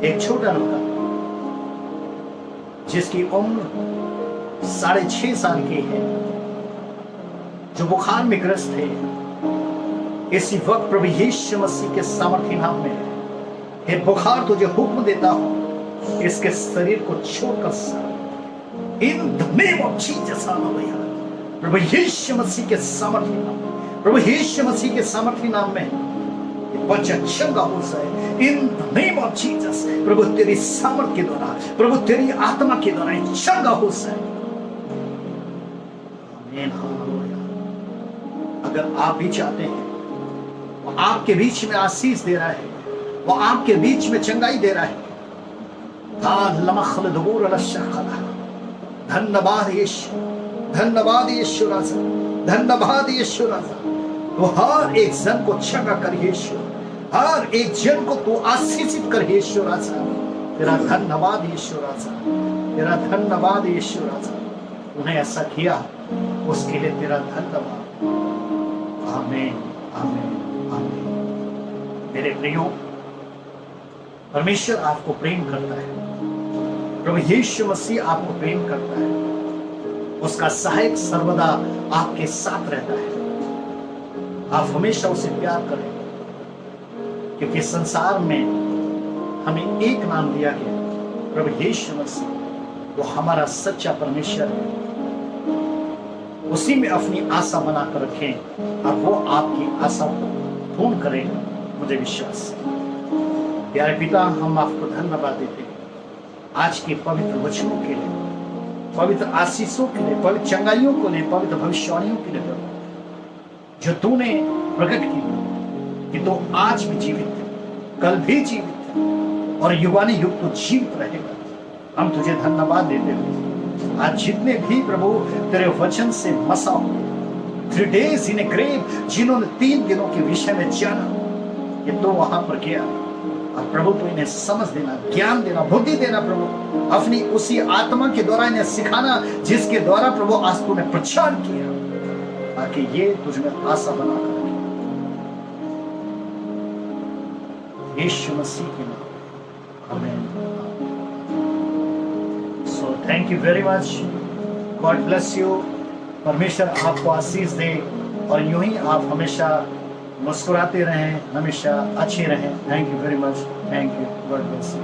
एक छोटा लड़का जिसकी उम्र 6.5 साल की है, जो बुखार में ग्रस्त है। इसी वक्त प्रभु यीशु मसीह के सामर्थी नाम में, हे बुखार तुझे हुक्म देता हूं, इसके शरीर को छोड़कर in the name of Jesus, hallelujah. प्रभु यीशु मसीह के सामर्थी नाम, प्रभु यीशु मसीह के सामर्थी नाम में बच्चा चंगा हो जाए। In the name of Jesus, प्रभु तेरी सामर्थ के द्वारा, प्रभु तेरी आत्मा के द्वारा चंगा हो जाए। आमीन, हालेलुया। अगर आप भी चाहते हैं, वो आपके बीच में आशीष दे रहा है, वो आपके बीच में चंगाई दे रहा है। धन्यवाद यीशु, धन्यवाद यीशु राजा, धन्यवाद यीशु राजा। तो हर एक जन को चंगा कर यीशु, हर एक जन को तू आशीषित कर यीशु राजा। तेरा धन्यवाद यीशु राजा, तेरा धन्यवाद यीशु राजा। उन्हें ऐसा किया, उसके लिए तेरा धन्यवाद। आमीन, आमीन, आमीन। मेरे प्रियो, परमेश्वर आपको प्रेम करता है, प्रभु यीशु मसीह आपको प्रेम करता है। उसका सहायक सर्वदा आपके साथ रहता है। आप हमेशा उसे प्यार करें, क्योंकि संसार में हमें एक नाम दिया गया, प्रभु यीशु मसीह। वो हमारा सच्चा परमेश्वर है। उसी में अपनी आशा बनाकर रखें और वो आपकी आशा को पूर्ण करेगा, मुझे विश्वास है। प्यारे पिता, हम आपको धन्यवाद देते हैं आज के पवित्र वचनों के लिए, पवित्र आशीषों के लिए, पवित्र चंगाइयों को लिए, पवित्र भविष्यवाणियों के लिए, जो तूने प्रकट की कि तू आज भी जीवित है, कल भी जीवित है और युगानी युग तो जीवित रहेगा। हम तुझे धन्यवाद देते हैं। आज जितने भी प्रभु तेरे वचन से मसा हुए, 3 days in a grave, जिन्होंने 3 दिनों के विषय में जाना कि तू वहां पर गया, और प्रभु तो इन्हें समझ देना, ज्ञान देना, बुद्धि देना प्रभु, अपनी उसी आत्मा के द्वारा इन्हें सिखाना जिसके द्वारा प्रभु आज तूने प्रचार किया, ताकि ये तुझमें आशा बनाकर रखे। यीशु मसीह के नाम, आमीन। So thank you very much, God bless you. परमेश्वर आपको आशीष दे और यूं ही आप हमेशा मुस्कुराते रहें, हमेशा अच्छे रहें। Thank you very much, thank you, God bless you.